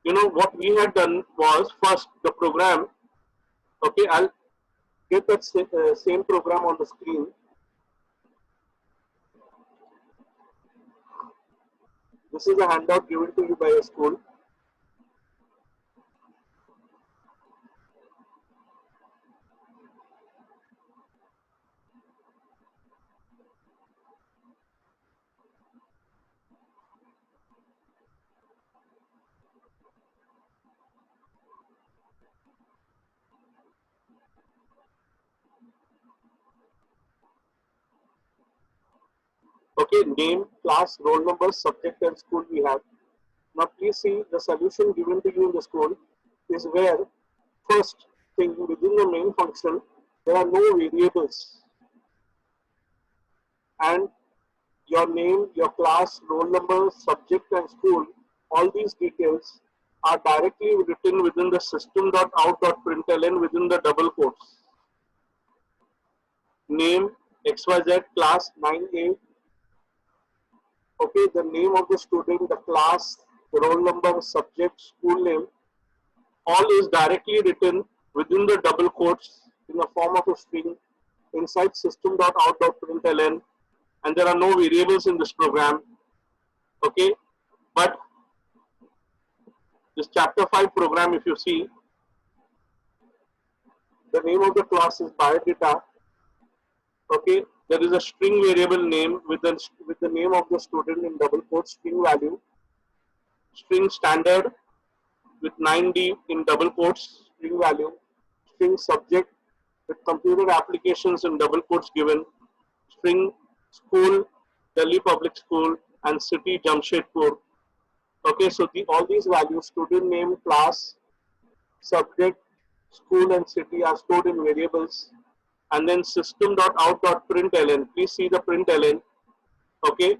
Speaker 1: What we had done was first the program. Okay, I'll get that same program on the screen. This is a handout given to you by a school. Okay, name, class, roll number, subject, and school we have. Now please see the solution given to you in the school is where first thing within the main function there are no variables, and your name, your class, roll number, subject, and school, all these details are directly written within the system.out.println within the double quotes. Name, XYZ, class 9A. Okay, the name of the student, the class, the roll number, subject, school name, all is directly written within the double quotes in the form of a string inside system.out.println, and there are no variables in this program. Okay, but this chapter 5 program, if you see, the name of the class is biodata, Okay, there is a string variable name with the name of the student in double quotes, string value, string standard with 9D in double quotes, string value, string subject with computer applications in double quotes given, string school, Delhi Public School, and city Jamshedpur. Okay, so all these values, student name, class, subject, school, and city are stored in variables. And then system.out.println, please see the println, okay,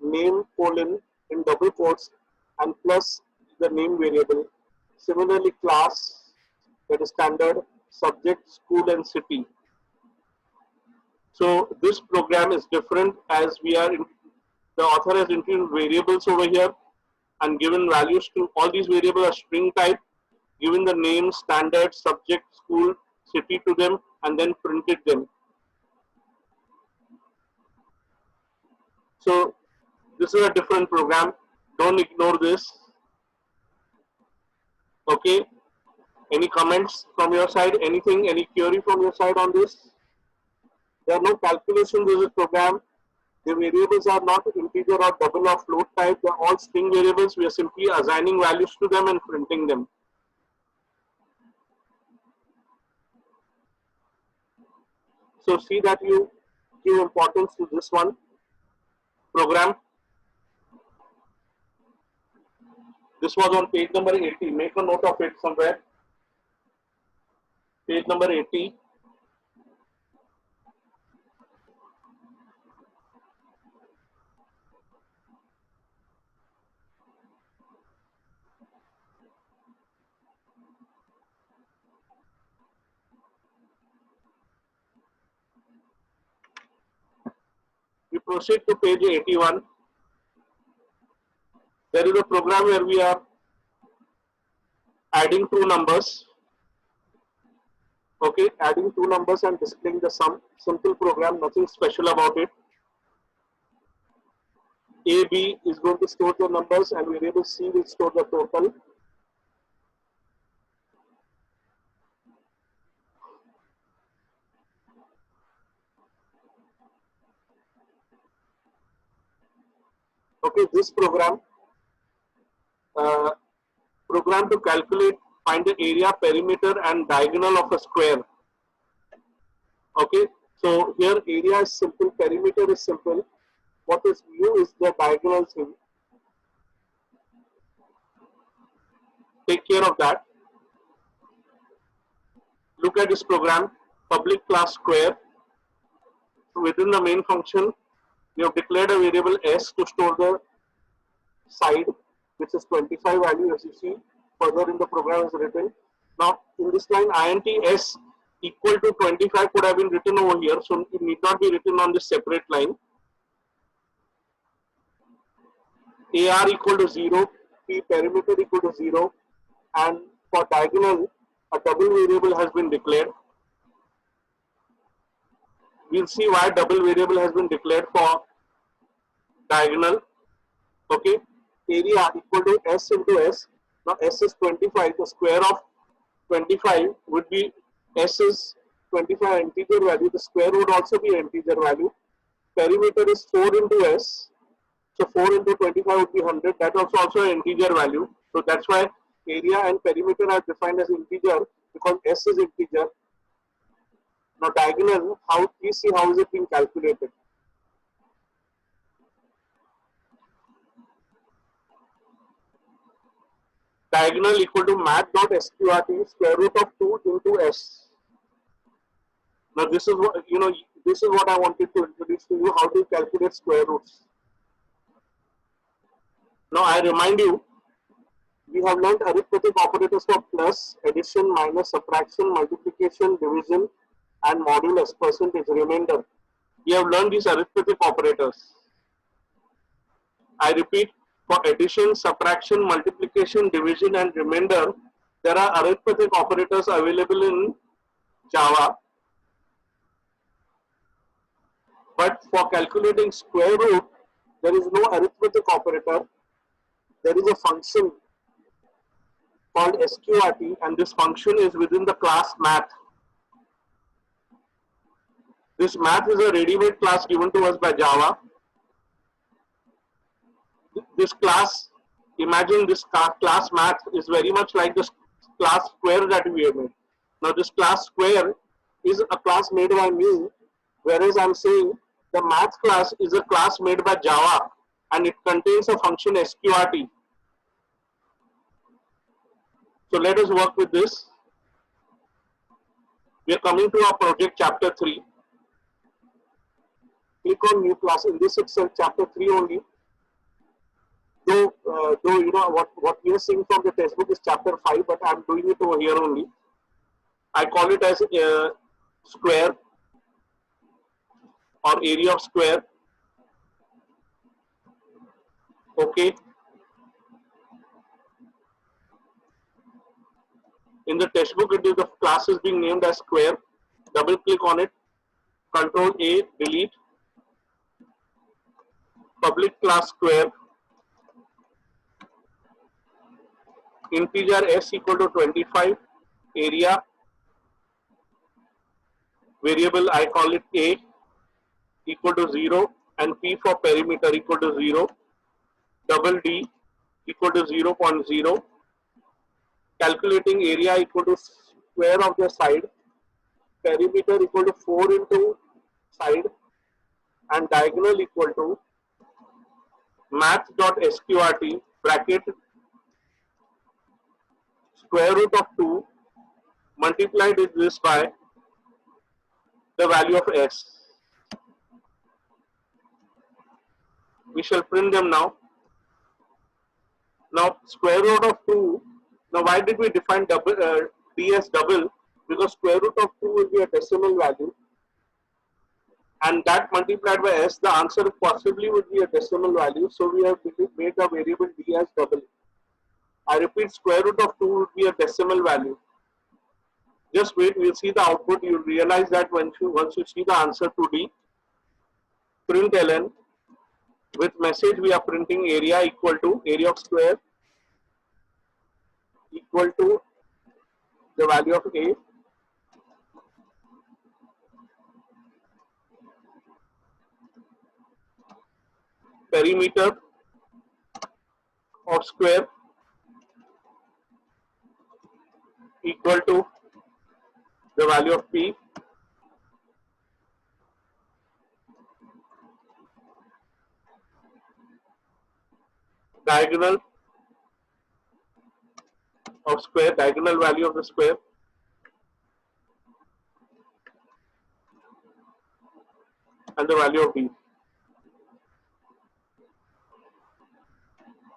Speaker 1: name colon in double quotes and plus the name variable. Similarly, class, that is standard, subject, school, and city. So this program is different as the author has introduced variables over here and given values to all these variables are string type, given the name, standard, subject, school, city to them, and then printed them. So this is a different program. Don't ignore this. Okay. Any comments from your side? Anything, any query from your side on this? There are no calculations in this program. The variables are not integer or double or float type. They are all string variables. We are simply assigning values to them and printing them. So see that you give importance to this one program. This was on page number 80. Make a note of it somewhere. Page number 80. We proceed to page 81. There is a program where we are adding two numbers. Okay, adding two numbers and displaying the sum. Simple program, nothing special about it. A, B is going to store the numbers and variable C will store the total. Okay, this program to calculate, find the area, perimeter, and diagonal of a square. Okay, so here area is simple, perimeter is simple. What is new is the diagonal thing. Take care of that. Look at this program, public class square. So within the main function, we have declared a variable s to store the side, which is 25 value, as you see. Further in the program is written. Now in this line, int s equal to 25 could have been written over here, so it need not be written on this separate line. AR equal to 0, P perimeter equal to 0, and for diagonal, a double variable has been declared. We'll see why double variable has been declared for diagonal. Okay, area equal to S into S. Now S is 25, the square of 25 would be S is 25 integer value, the square would also be integer value. Perimeter is 4 into S, so 4 into 25 would be 100, that also an integer value. So that's why area and perimeter are defined as integer because S is integer. Now diagonal, please see how is it being calculated. Diagonal equal to math.sqrt square root of 2 into S. Now this is what this is what I wanted to introduce to you, how to calculate square roots. Now I remind you, we have learned arithmetic operators for plus, addition, minus, subtraction, multiplication, division, and modulus, percentage, remainder. We have learned these arithmetic operators. I repeat, for addition, subtraction, multiplication, division, and remainder, there are arithmetic operators available in Java. But for calculating square root, there is no arithmetic operator. There is a function called sqrt, and this function is within the class math. This math is a ready-made class given to us by Java. This class, imagine this class math is very much like this class square that we have made. Now this class square is a class made by me, whereas I'm saying the math class is a class made by Java and it contains a function sqrt. So let us work with this. We are coming to our project chapter 3. Click on new class. In this itself, chapter 3 only. Though you know what we are seeing from the textbook is chapter 5, but I'm doing it over here only. I call it as square or area of square. Okay. In the textbook, it is the class is being named as square. Double click on it. Control A, delete. Public class square. Integer s equal to 25. Area. Variable I call it A equal to 0 and P for perimeter equal to 0. Double D equal to 0.0. Calculating area equal to square of the side. Perimeter equal to 4 into side and diagonal equal to math.sqrt bracket square root of 2 multiplied with this by the value of s. We shall print them now. Now square root of 2. Now why did we define double d as double? Because square root of 2 will be a decimal value, and that multiplied by s, the answer possibly would be a decimal value. So we have made the variable d as double. I repeat, square root of 2 would be a decimal value. Just wait, we'll see the output. You'll realize that once you see the answer to d, println with message we are printing area equal to area of square equal to the value of a perimeter of square equal to the value of p, diagonal of square, diagonal value of the square, and the value of d.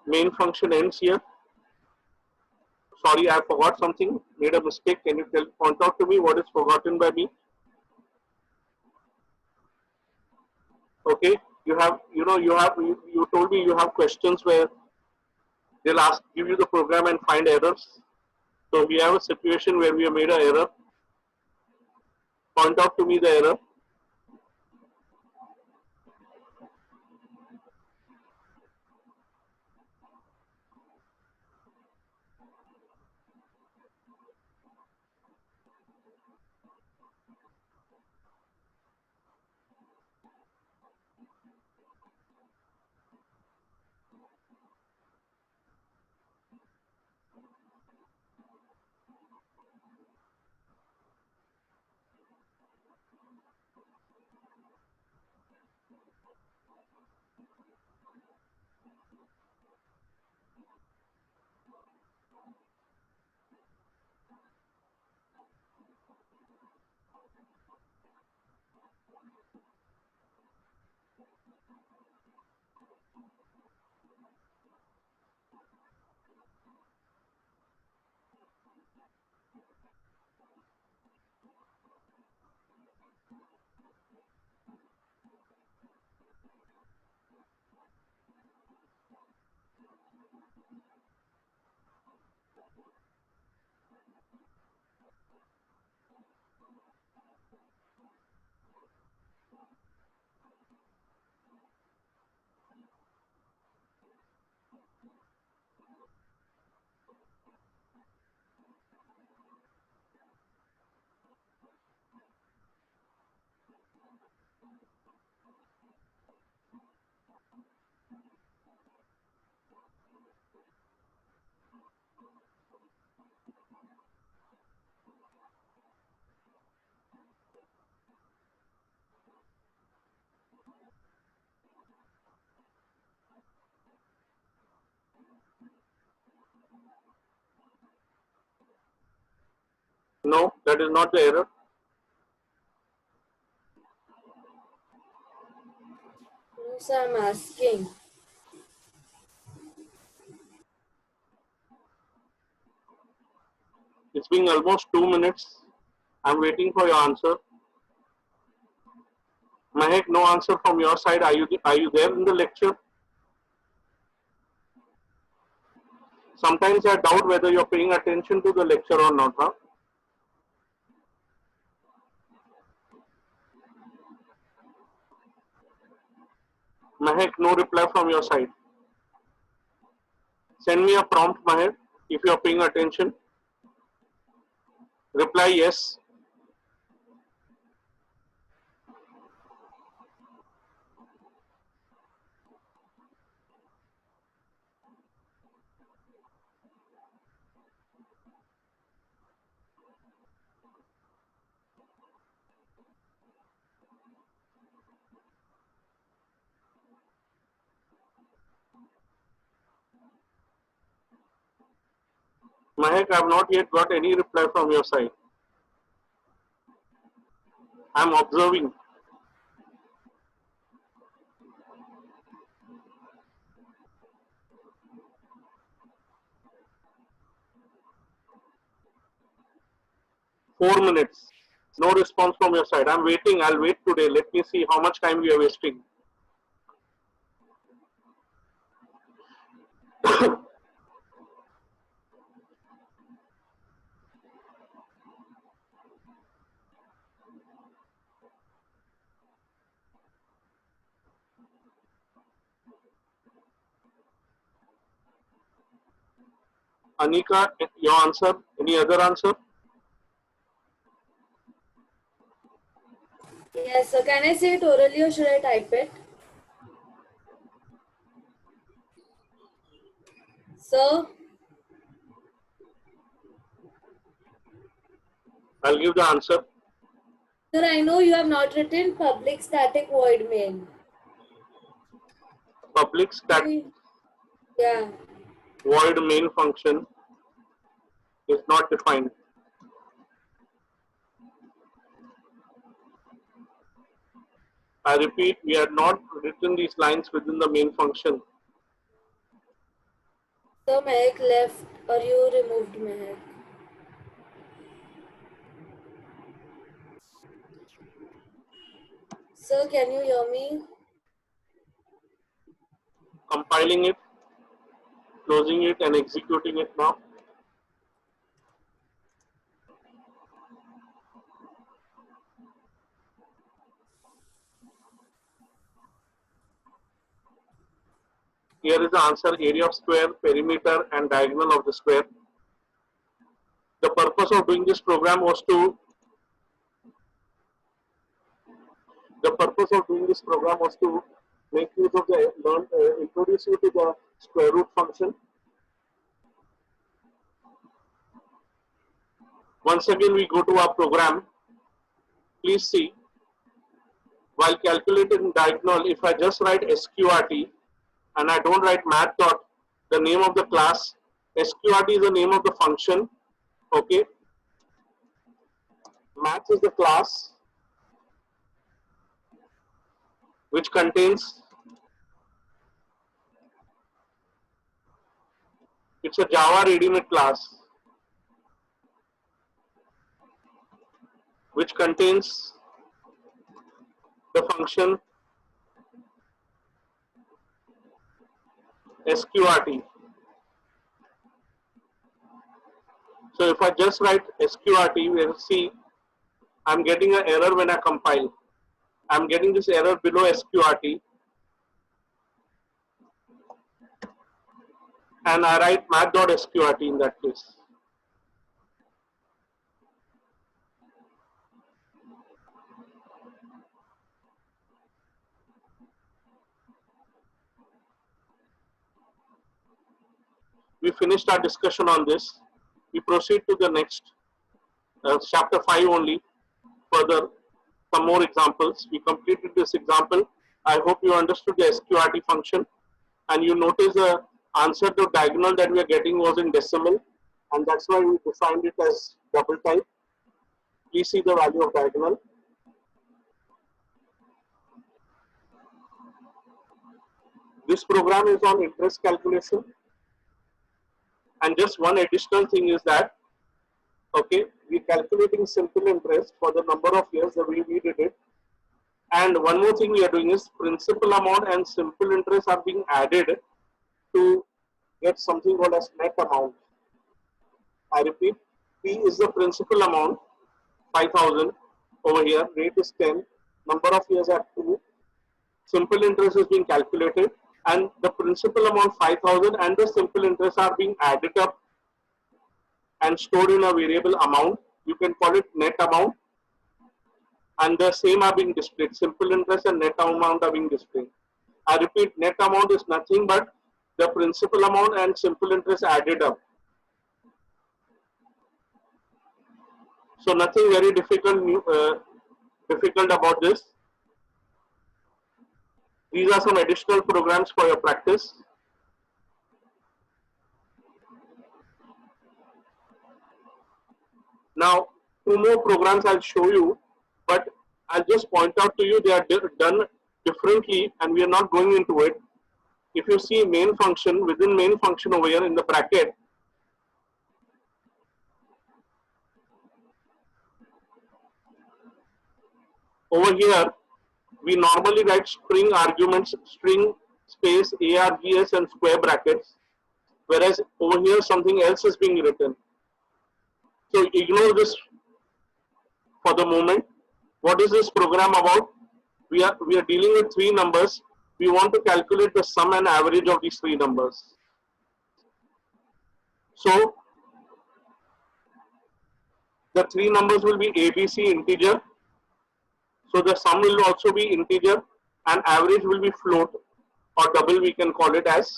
Speaker 1: Main function ends here. Sorry, I forgot something, made a mistake. Can you point out to me what is forgotten by me? Okay, you told me you have questions where they'll give you the program and find errors. So we have a situation where we have made an error. Point out to me the error. No, that is not the error.
Speaker 2: No, sir, I'm asking.
Speaker 1: It's been almost 2 minutes. I'm waiting for your answer. Mahek, no answer from your side. Are you there in the lecture? Sometimes I doubt whether you're paying attention to the lecture or not. Huh? Mahek, no reply from your side. Send me a prompt, Mahek, if you're paying attention. Reply yes. Mahek, I have not yet got any reply from your side. I'm observing. Four minutes. No response from your side. I'm waiting. I'll wait today. Let me see how much time we are wasting. Anika, your answer? Any other answer?
Speaker 2: Yes, so can I say it orally or should I type it? So,
Speaker 1: I'll give the answer.
Speaker 2: sir, I know you have not written public static void main.
Speaker 1: Public static
Speaker 2: Maybe, yeah.
Speaker 1: void main function is not defined. I repeat, we had not written these lines within the main function.
Speaker 2: So Mehak left or you removed Mehak. Sir, can you hear me?
Speaker 1: Compiling it, closing it, and executing it now. Here is the answer: area of square, perimeter, and diagonal of the square. The purpose of doing this program was to make use of the introduce you to the square root function. Once again, we go to our program. Please see, while calculating diagonal, if I just write sqrt and I don't write math dot, the name of the class, sqrt is the name of the function, okay? Math is the class which contains, it's a Java ready-made class which contains the function sqrt. So if I just write sqrt, we'll see I'm getting an error when I compile. I'm getting this error below sqrt, and I write math.sqrt in that case. We finished our discussion on this. We proceed to the next chapter 5 only. Further, some more examples. We completed this example. I hope you understood the sqrt function, and you notice the answer to diagonal that we are getting was in decimal, and that's why we defined it as double type. Please see the value of diagonal. This program is on interest calculation. And just one additional thing is that, okay, we're calculating simple interest for the number of years the way we did it. And one more thing we are doing is principal amount and simple interest are being added to get something called as net amount. I repeat, P is the principal amount, 5,000 over here, rate is 10, number of years are 2, simple interest is being calculated, and the principal amount 5,000 and the simple interest are being added up and stored in a variable amount. You can call it net amount, and the same are being displayed. Simple interest and net amount are being displayed. I repeat, net amount is nothing but the principal amount and simple interest added up. So nothing very difficult about this. These are some additional programs for your practice. Now, two more programs I'll show you, but I'll just point out to you they are done differently and we are not going into it. If you see main function, within main function over here in the bracket, over here, we normally write string arguments, string space, args and square brackets, whereas over here something else is being written. So ignore this for the moment. What is this program about? We are dealing with three numbers. We want to calculate the sum and average of these three numbers. So the three numbers will be ABC integer. So the sum will also be integer and average will be float or double, we can call it as.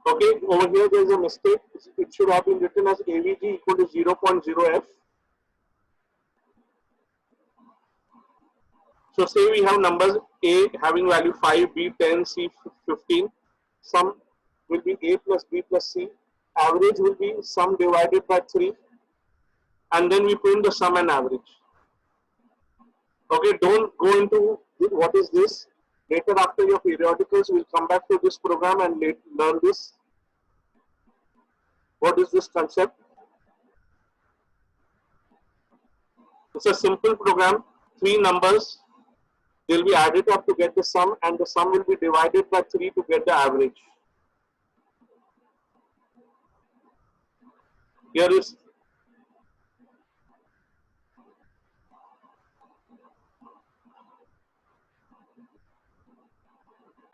Speaker 1: Okay, over here there is a mistake. It should have been written as AVG equal to 0.0F. So say we have numbers A having value 5, B 10, C 15. Sum will be A plus B plus C. Average will be sum divided by 3. And then we print the sum and average. Okay, don't go into what is this. Later after your periodicals, we'll come back to this program and learn this. What is this concept? It's a simple program, three numbers. They'll be added up to get the sum and the sum will be divided by 3 to get the average. Here is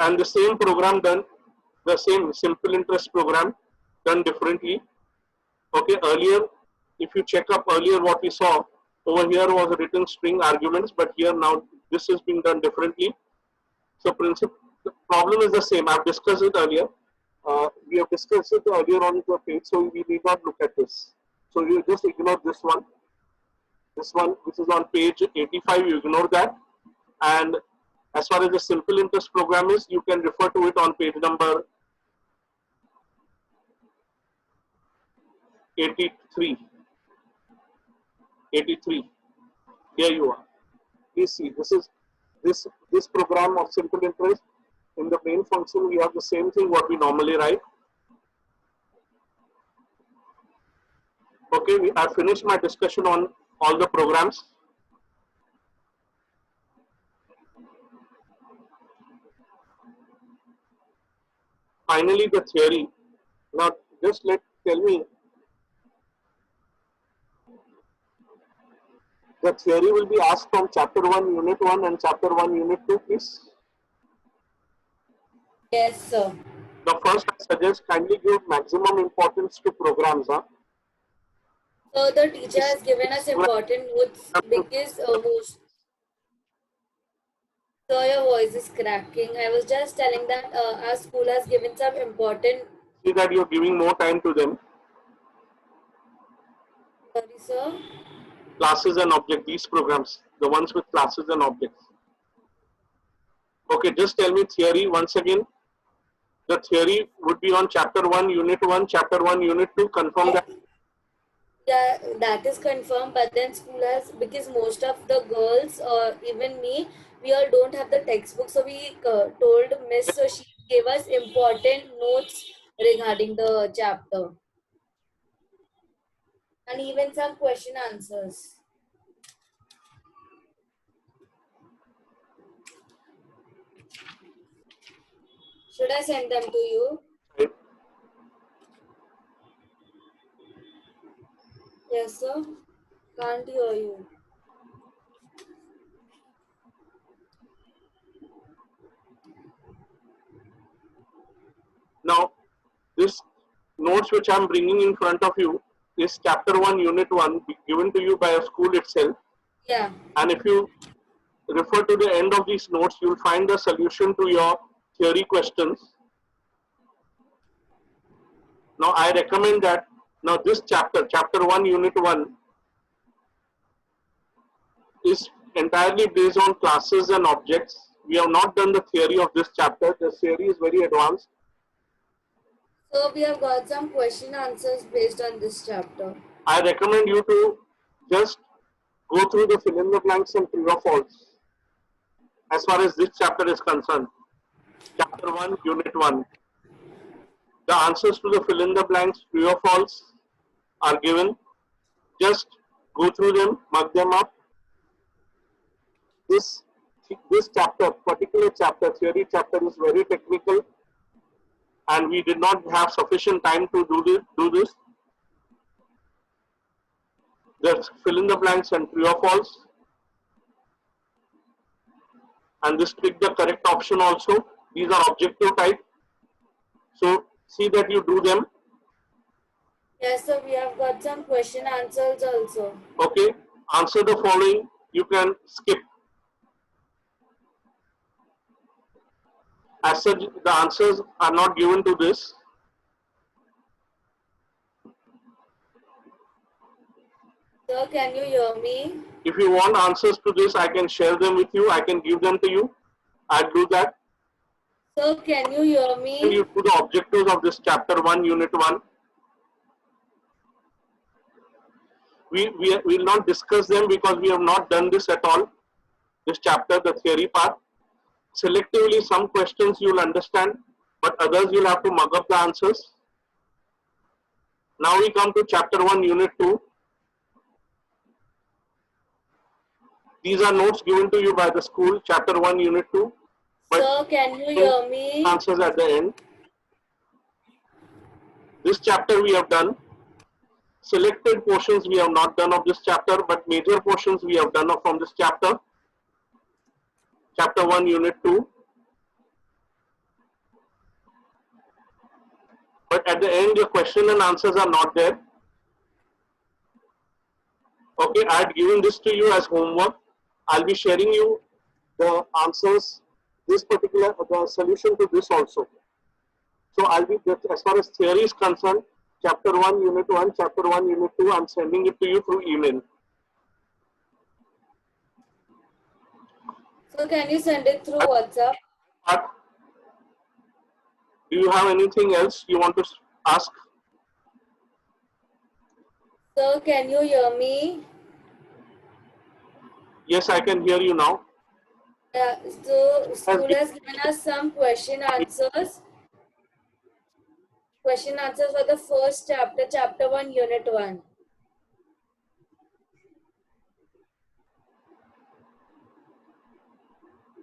Speaker 1: and the same program done, the same simple interest program done differently. Okay, earlier, if you check up earlier what we saw, over here was written string arguments, but here now this is being done differently. So the problem is the same. I've discussed it earlier. We have discussed it earlier on the page, so we need not look at this. So you just ignore this one. This one, which is on page 85, you ignore that. And as far as the simple interest program is, you can refer to it on page number 83. 83. Here you are. Please see, this program of simple interest. In the main function, we have the same thing what we normally write. Okay, I finished my discussion on all the programs. Finally, the theory. Now, just tell me. The theory will be asked from chapter 1, unit 1 and chapter 1, unit 2, please.
Speaker 2: Yes, sir.
Speaker 1: The first I suggest kindly give maximum importance to programs. Huh?
Speaker 2: So the teacher has given us important notes because so your voice is cracking. I was just telling that our school has given some important.
Speaker 1: See that you're giving more time to them.
Speaker 2: Sorry, sir.
Speaker 1: Classes and objects, these programs, the ones with classes and objects. Okay, just tell me theory once again. The theory would be on chapter 1, unit 1, chapter 1, unit 2. Confirm that.
Speaker 2: Yeah, that is confirmed. But then school has, because most of the girls or even me, we all don't have the textbook. So we told Miss, so she gave us important notes regarding the chapter and even some question answers. Should I send them to you?
Speaker 1: Right?
Speaker 2: Yes, sir. Can't hear you.
Speaker 1: Now, this notes which I'm bringing in front of you is chapter 1, unit 1, given to you by a school itself.
Speaker 2: Yeah.
Speaker 1: And if you refer to the end of these notes, you'll find the solution to your theory questions. Now, I recommend that now this chapter, chapter 1, unit 1, is entirely based on classes and objects. We have not done the theory of this chapter. The theory is very advanced.
Speaker 2: So we have got some question answers based on this chapter.
Speaker 1: I recommend you to just go through the fill in the blanks and true or false as far as this chapter is concerned. Chapter 1, unit 1. The answers to the fill in the blanks, true or false, are given. Just go through them, mark them up. This this chapter, particular chapter, theory chapter, is very technical, and we did not have sufficient time to do this. Just fill in the blanks and true or false, and this pick the correct option also. These are objective type, so see that you do them.
Speaker 2: Yes, so we have got some question answers also.
Speaker 1: Okay, answer the following. You can skip. As such, the answers are not given to this.
Speaker 2: Sir, can you hear me?
Speaker 1: If you want answers to this, I can share them with you. I can give them to you. I'll do that.
Speaker 2: Sir, can you hear
Speaker 1: And
Speaker 2: me?
Speaker 1: you do the objectives of this chapter 1, unit 1. We will not discuss them because we have not done this at all. This chapter, the theory part. Selectively, some questions you'll understand, but others you'll have to mug up the answers. Now we come to chapter 1, unit 2. These are notes given to you by the school, chapter 1, unit 2. But
Speaker 2: Sir, can you hear me?
Speaker 1: answers at the end. This chapter we have done. Selected portions we have not done of this chapter, but major portions we have done from this chapter. Chapter 1, unit 2. But at the end, your question and answers are not there. Okay, I had given this to you as homework. I'll be sharing you the answers, this particular, the solution to this also. So I'll be, as far as theory is concerned, chapter 1, unit 1, chapter 1, unit 2, I'm sending it to you through email.
Speaker 2: So can you send it through WhatsApp?
Speaker 1: But do you have anything else you want to ask?
Speaker 2: Sir, can you hear me?
Speaker 1: Yes, I can hear you now.
Speaker 2: Yeah, so school has given us some question answers. Question answers for the first chapter, chapter 1, unit 1.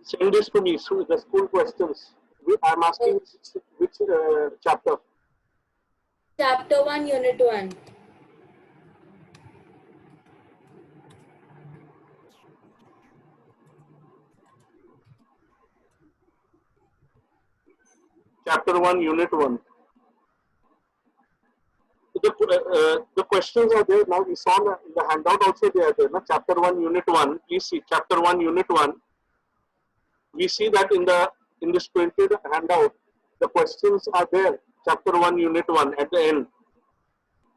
Speaker 1: Send this to me, so the school questions. I'm asking which chapter.
Speaker 2: Chapter 1, unit 1.
Speaker 1: Chapter 1, unit 1. The questions are there now. We saw in the handout also they are there. Na? Chapter 1, unit 1. Please see chapter 1, unit 1. We see that in this printed handout, the questions are there. Chapter 1, unit 1 at the end.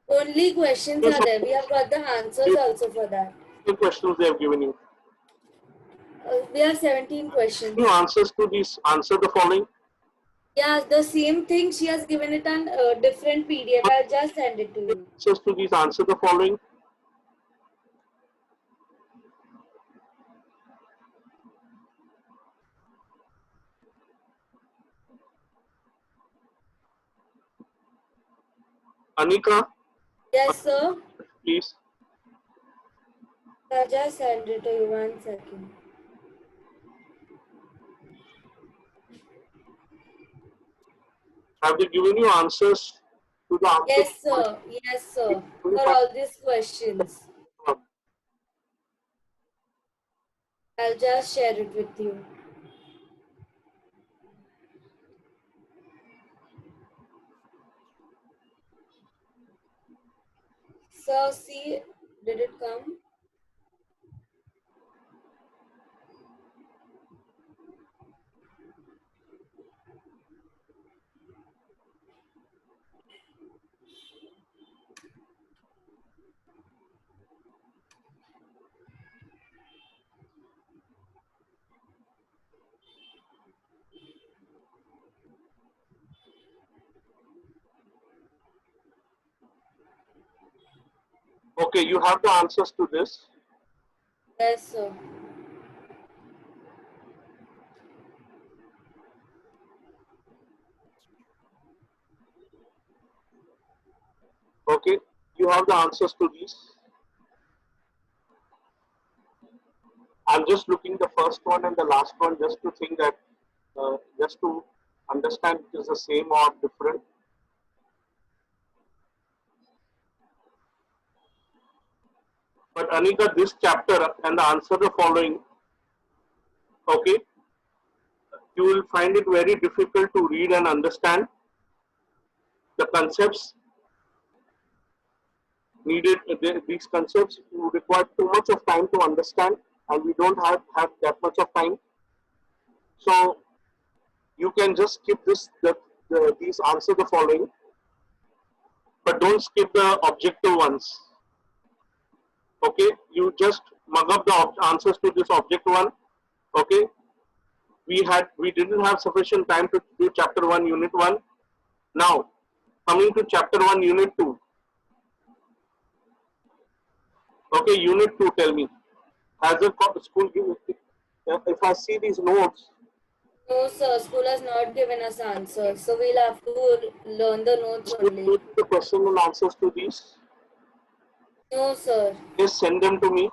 Speaker 2: Only questions are there. We have got the answers also for that.
Speaker 1: The questions they have given you.
Speaker 2: We have 17 questions.
Speaker 1: New answers to these. Answer the following.
Speaker 2: Yeah, the same thing. She has given it on different PDF. I'll just send it to you.
Speaker 1: Just to these, answer the following. Anika,
Speaker 2: Yes, sir.
Speaker 1: please.
Speaker 2: I'll just send it to you. 1 second.
Speaker 1: Have they given you answers to the answer?
Speaker 2: Yes, sir. Yes, sir. For all these questions. I'll just share it with you. So, see, did it come?
Speaker 1: Okay, you have the answers to this.
Speaker 2: Yes, sir.
Speaker 1: Okay, you have the answers to these. I'm just looking the first one and the last one just to think that, just to understand it is the same or different. But Anika, this chapter and the answer the following, okay, you will find it very difficult to read and understand the concepts needed. These concepts require too much of time to understand, and we don't have that much of time. So you can just skip these answer the following, but don't skip the objective ones. Okay, you just mug up the answers to this object one. Okay, we didn't have sufficient time to do chapter 1 unit 1. Now coming to chapter 1 unit 2. Okay, unit 2, tell me, has the school given, if I see these notes,
Speaker 2: No, sir. School has not given us answers. So, we'll have to learn the notes
Speaker 1: school
Speaker 2: only.
Speaker 1: gives the question and answers to these,
Speaker 2: No, sir.
Speaker 1: just send them to me.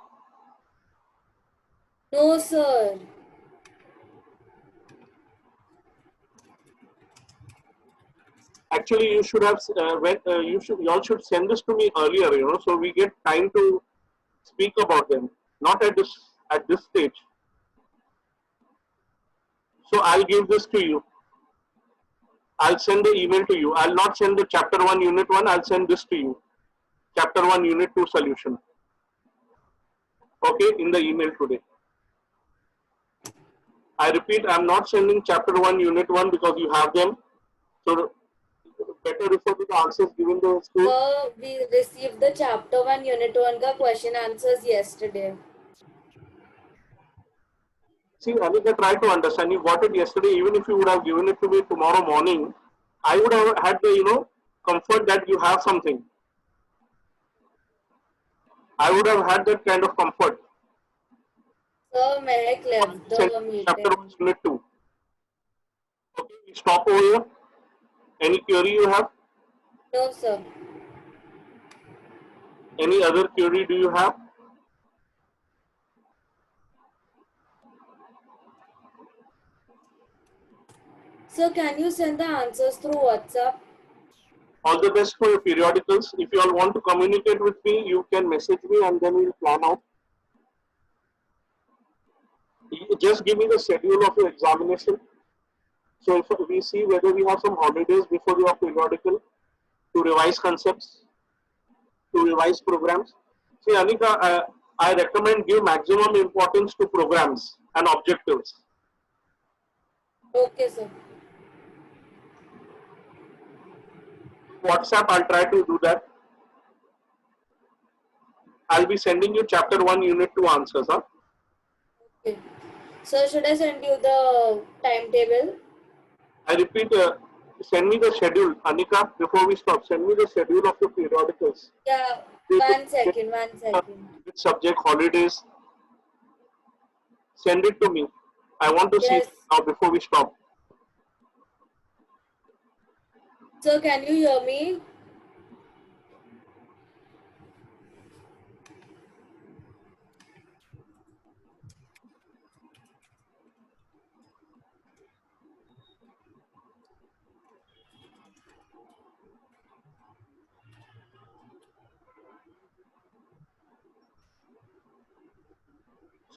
Speaker 2: No, sir.
Speaker 1: Actually, you should have you all should send this to me earlier, so we get time to speak about them. Not at this stage. So I'll give this to you. I'll send the email to you. I'll not send the chapter 1 unit 1. I'll send this to you. Chapter 1 unit 2 solution. Okay, in the email today. I repeat, I'm not sending chapter 1 unit 1 because you have them. So better refer to the answers given the school.
Speaker 2: We received the chapter 1, unit 1 ka question answers yesterday.
Speaker 1: See, Anika, try to understand. You got it yesterday. Even if you would have given it to me tomorrow morning, I would have had the, comfort that you have something. I would have had that kind of comfort.
Speaker 2: Sir, Mehak left the
Speaker 1: Chapter 1,
Speaker 2: meeting.
Speaker 1: unit 2. Okay, we stop over here. Any query you have?
Speaker 2: No, sir.
Speaker 1: Any other query do you have?
Speaker 2: Sir, can you send the answers through WhatsApp?
Speaker 1: All the best for your periodicals. If you all want to communicate with me, you can message me and then we'll plan out. Just give me the schedule of your examination. So if we see whether we have some holidays before your periodical to revise concepts, to revise programs. See, Anika, I recommend give maximum importance to programs and objectives.
Speaker 2: Okay, sir.
Speaker 1: WhatsApp, I'll try to do that. I'll be sending you chapter 1, unit 2 answers. Huh?
Speaker 2: Okay. Sir, should I send you the timetable?
Speaker 1: I repeat, send me the schedule, Anika, before we stop. Send me the schedule of your periodicals.
Speaker 2: Yeah,
Speaker 1: Which
Speaker 2: 1 second.
Speaker 1: subject, holidays, send it to me. I want to see it
Speaker 2: Yes.
Speaker 1: now before we stop.
Speaker 2: Sir, can you hear me?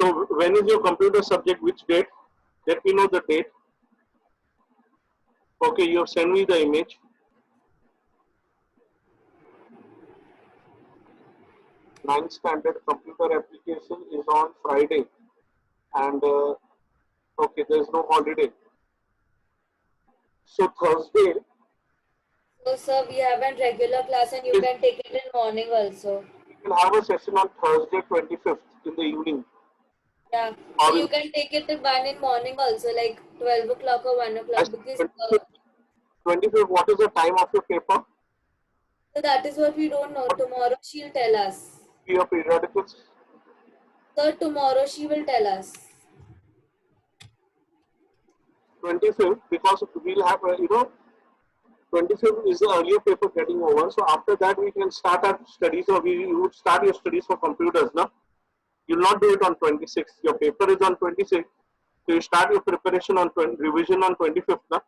Speaker 1: So when is your computer subject? Which date? Let me know the date. Okay, you have sent me the image. Ninth standard computer application is on Friday, and okay, there is no holiday. So Thursday,
Speaker 2: So, sir, we have a regular class and you can take it in morning also.
Speaker 1: we will have a session on Thursday 25th in the evening.
Speaker 2: Yeah.
Speaker 1: Or
Speaker 2: So you can take it in one in morning also, like 12 o'clock or 1 o'clock, because
Speaker 1: 25th, what is the time of your paper?
Speaker 2: so that is what we don't know. Tomorrow she'll tell us.
Speaker 1: Your periodicals?
Speaker 2: So tomorrow she will tell us.
Speaker 1: 25th, because we'll have, 25th is the earlier paper getting over. So after that, we can start our studies, or you would start your studies for computers, no? You'll not do it on 26th. Your paper is on 26th. So you start your preparation on revision on 25th, no?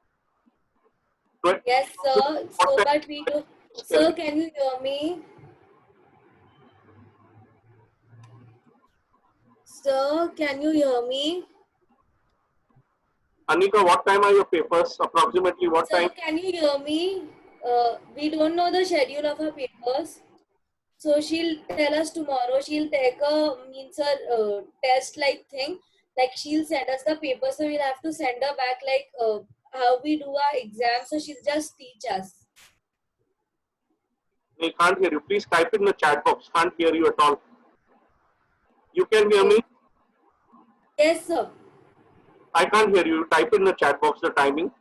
Speaker 2: Yes, sir. So, but we do. Sir, can you hear me? Sir, can you hear me?
Speaker 1: Anika, what time are your papers? Approximately what
Speaker 2: Sir,
Speaker 1: time?
Speaker 2: can you hear me? We don't know the schedule of her papers. So she'll tell us tomorrow. She'll take a test like thing. Like she'll send us the paper, so we'll have to send her back like how we do our exam. So she'll just teach us.
Speaker 1: I can't hear you. Please type in the chat box. Can't hear you at all. You can hear me?
Speaker 2: Yes, sir.
Speaker 1: I can't hear you. Type in the chat box the timing.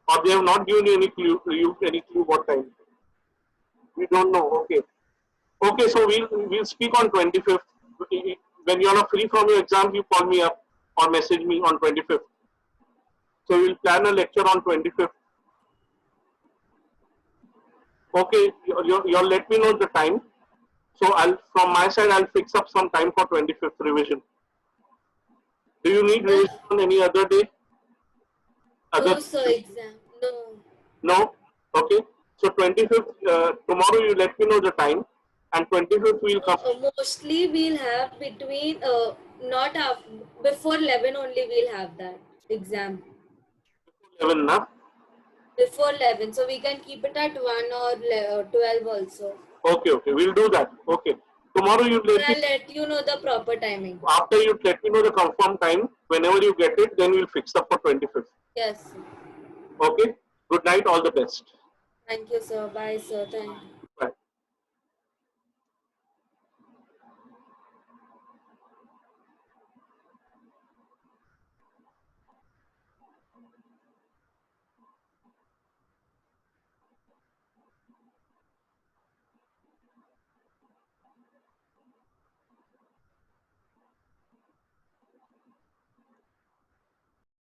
Speaker 1: Or they have not given you any clue what time. We don't know. Okay. Okay, so we'll speak on 25th. When you're not free from your exam, you call me up or message me on 25th. So we'll plan a lecture on 25th. Okay, you'll let me know the time. So from my side, I'll fix up some time for 25th revision. Do you need revision on any other day?
Speaker 2: No, sir, exam. No.
Speaker 1: No? Okay. So 25th, tomorrow you let me know the time, and 25th we'll come.
Speaker 2: Mostly we'll have between not before 11 only we'll have that exam.
Speaker 1: 11, na?
Speaker 2: Before 11, so we can keep it at 1 or 12 also.
Speaker 1: Okay, okay. We'll do that. Okay. Tomorrow you let me.
Speaker 2: I'll let you know the proper timing.
Speaker 1: After you let me know the confirmed time, whenever you get it, then we'll fix up for 25th.
Speaker 2: Yes.
Speaker 1: Okay. Good night. All the best.
Speaker 2: Thank you, sir. Bye, sir. Thank you.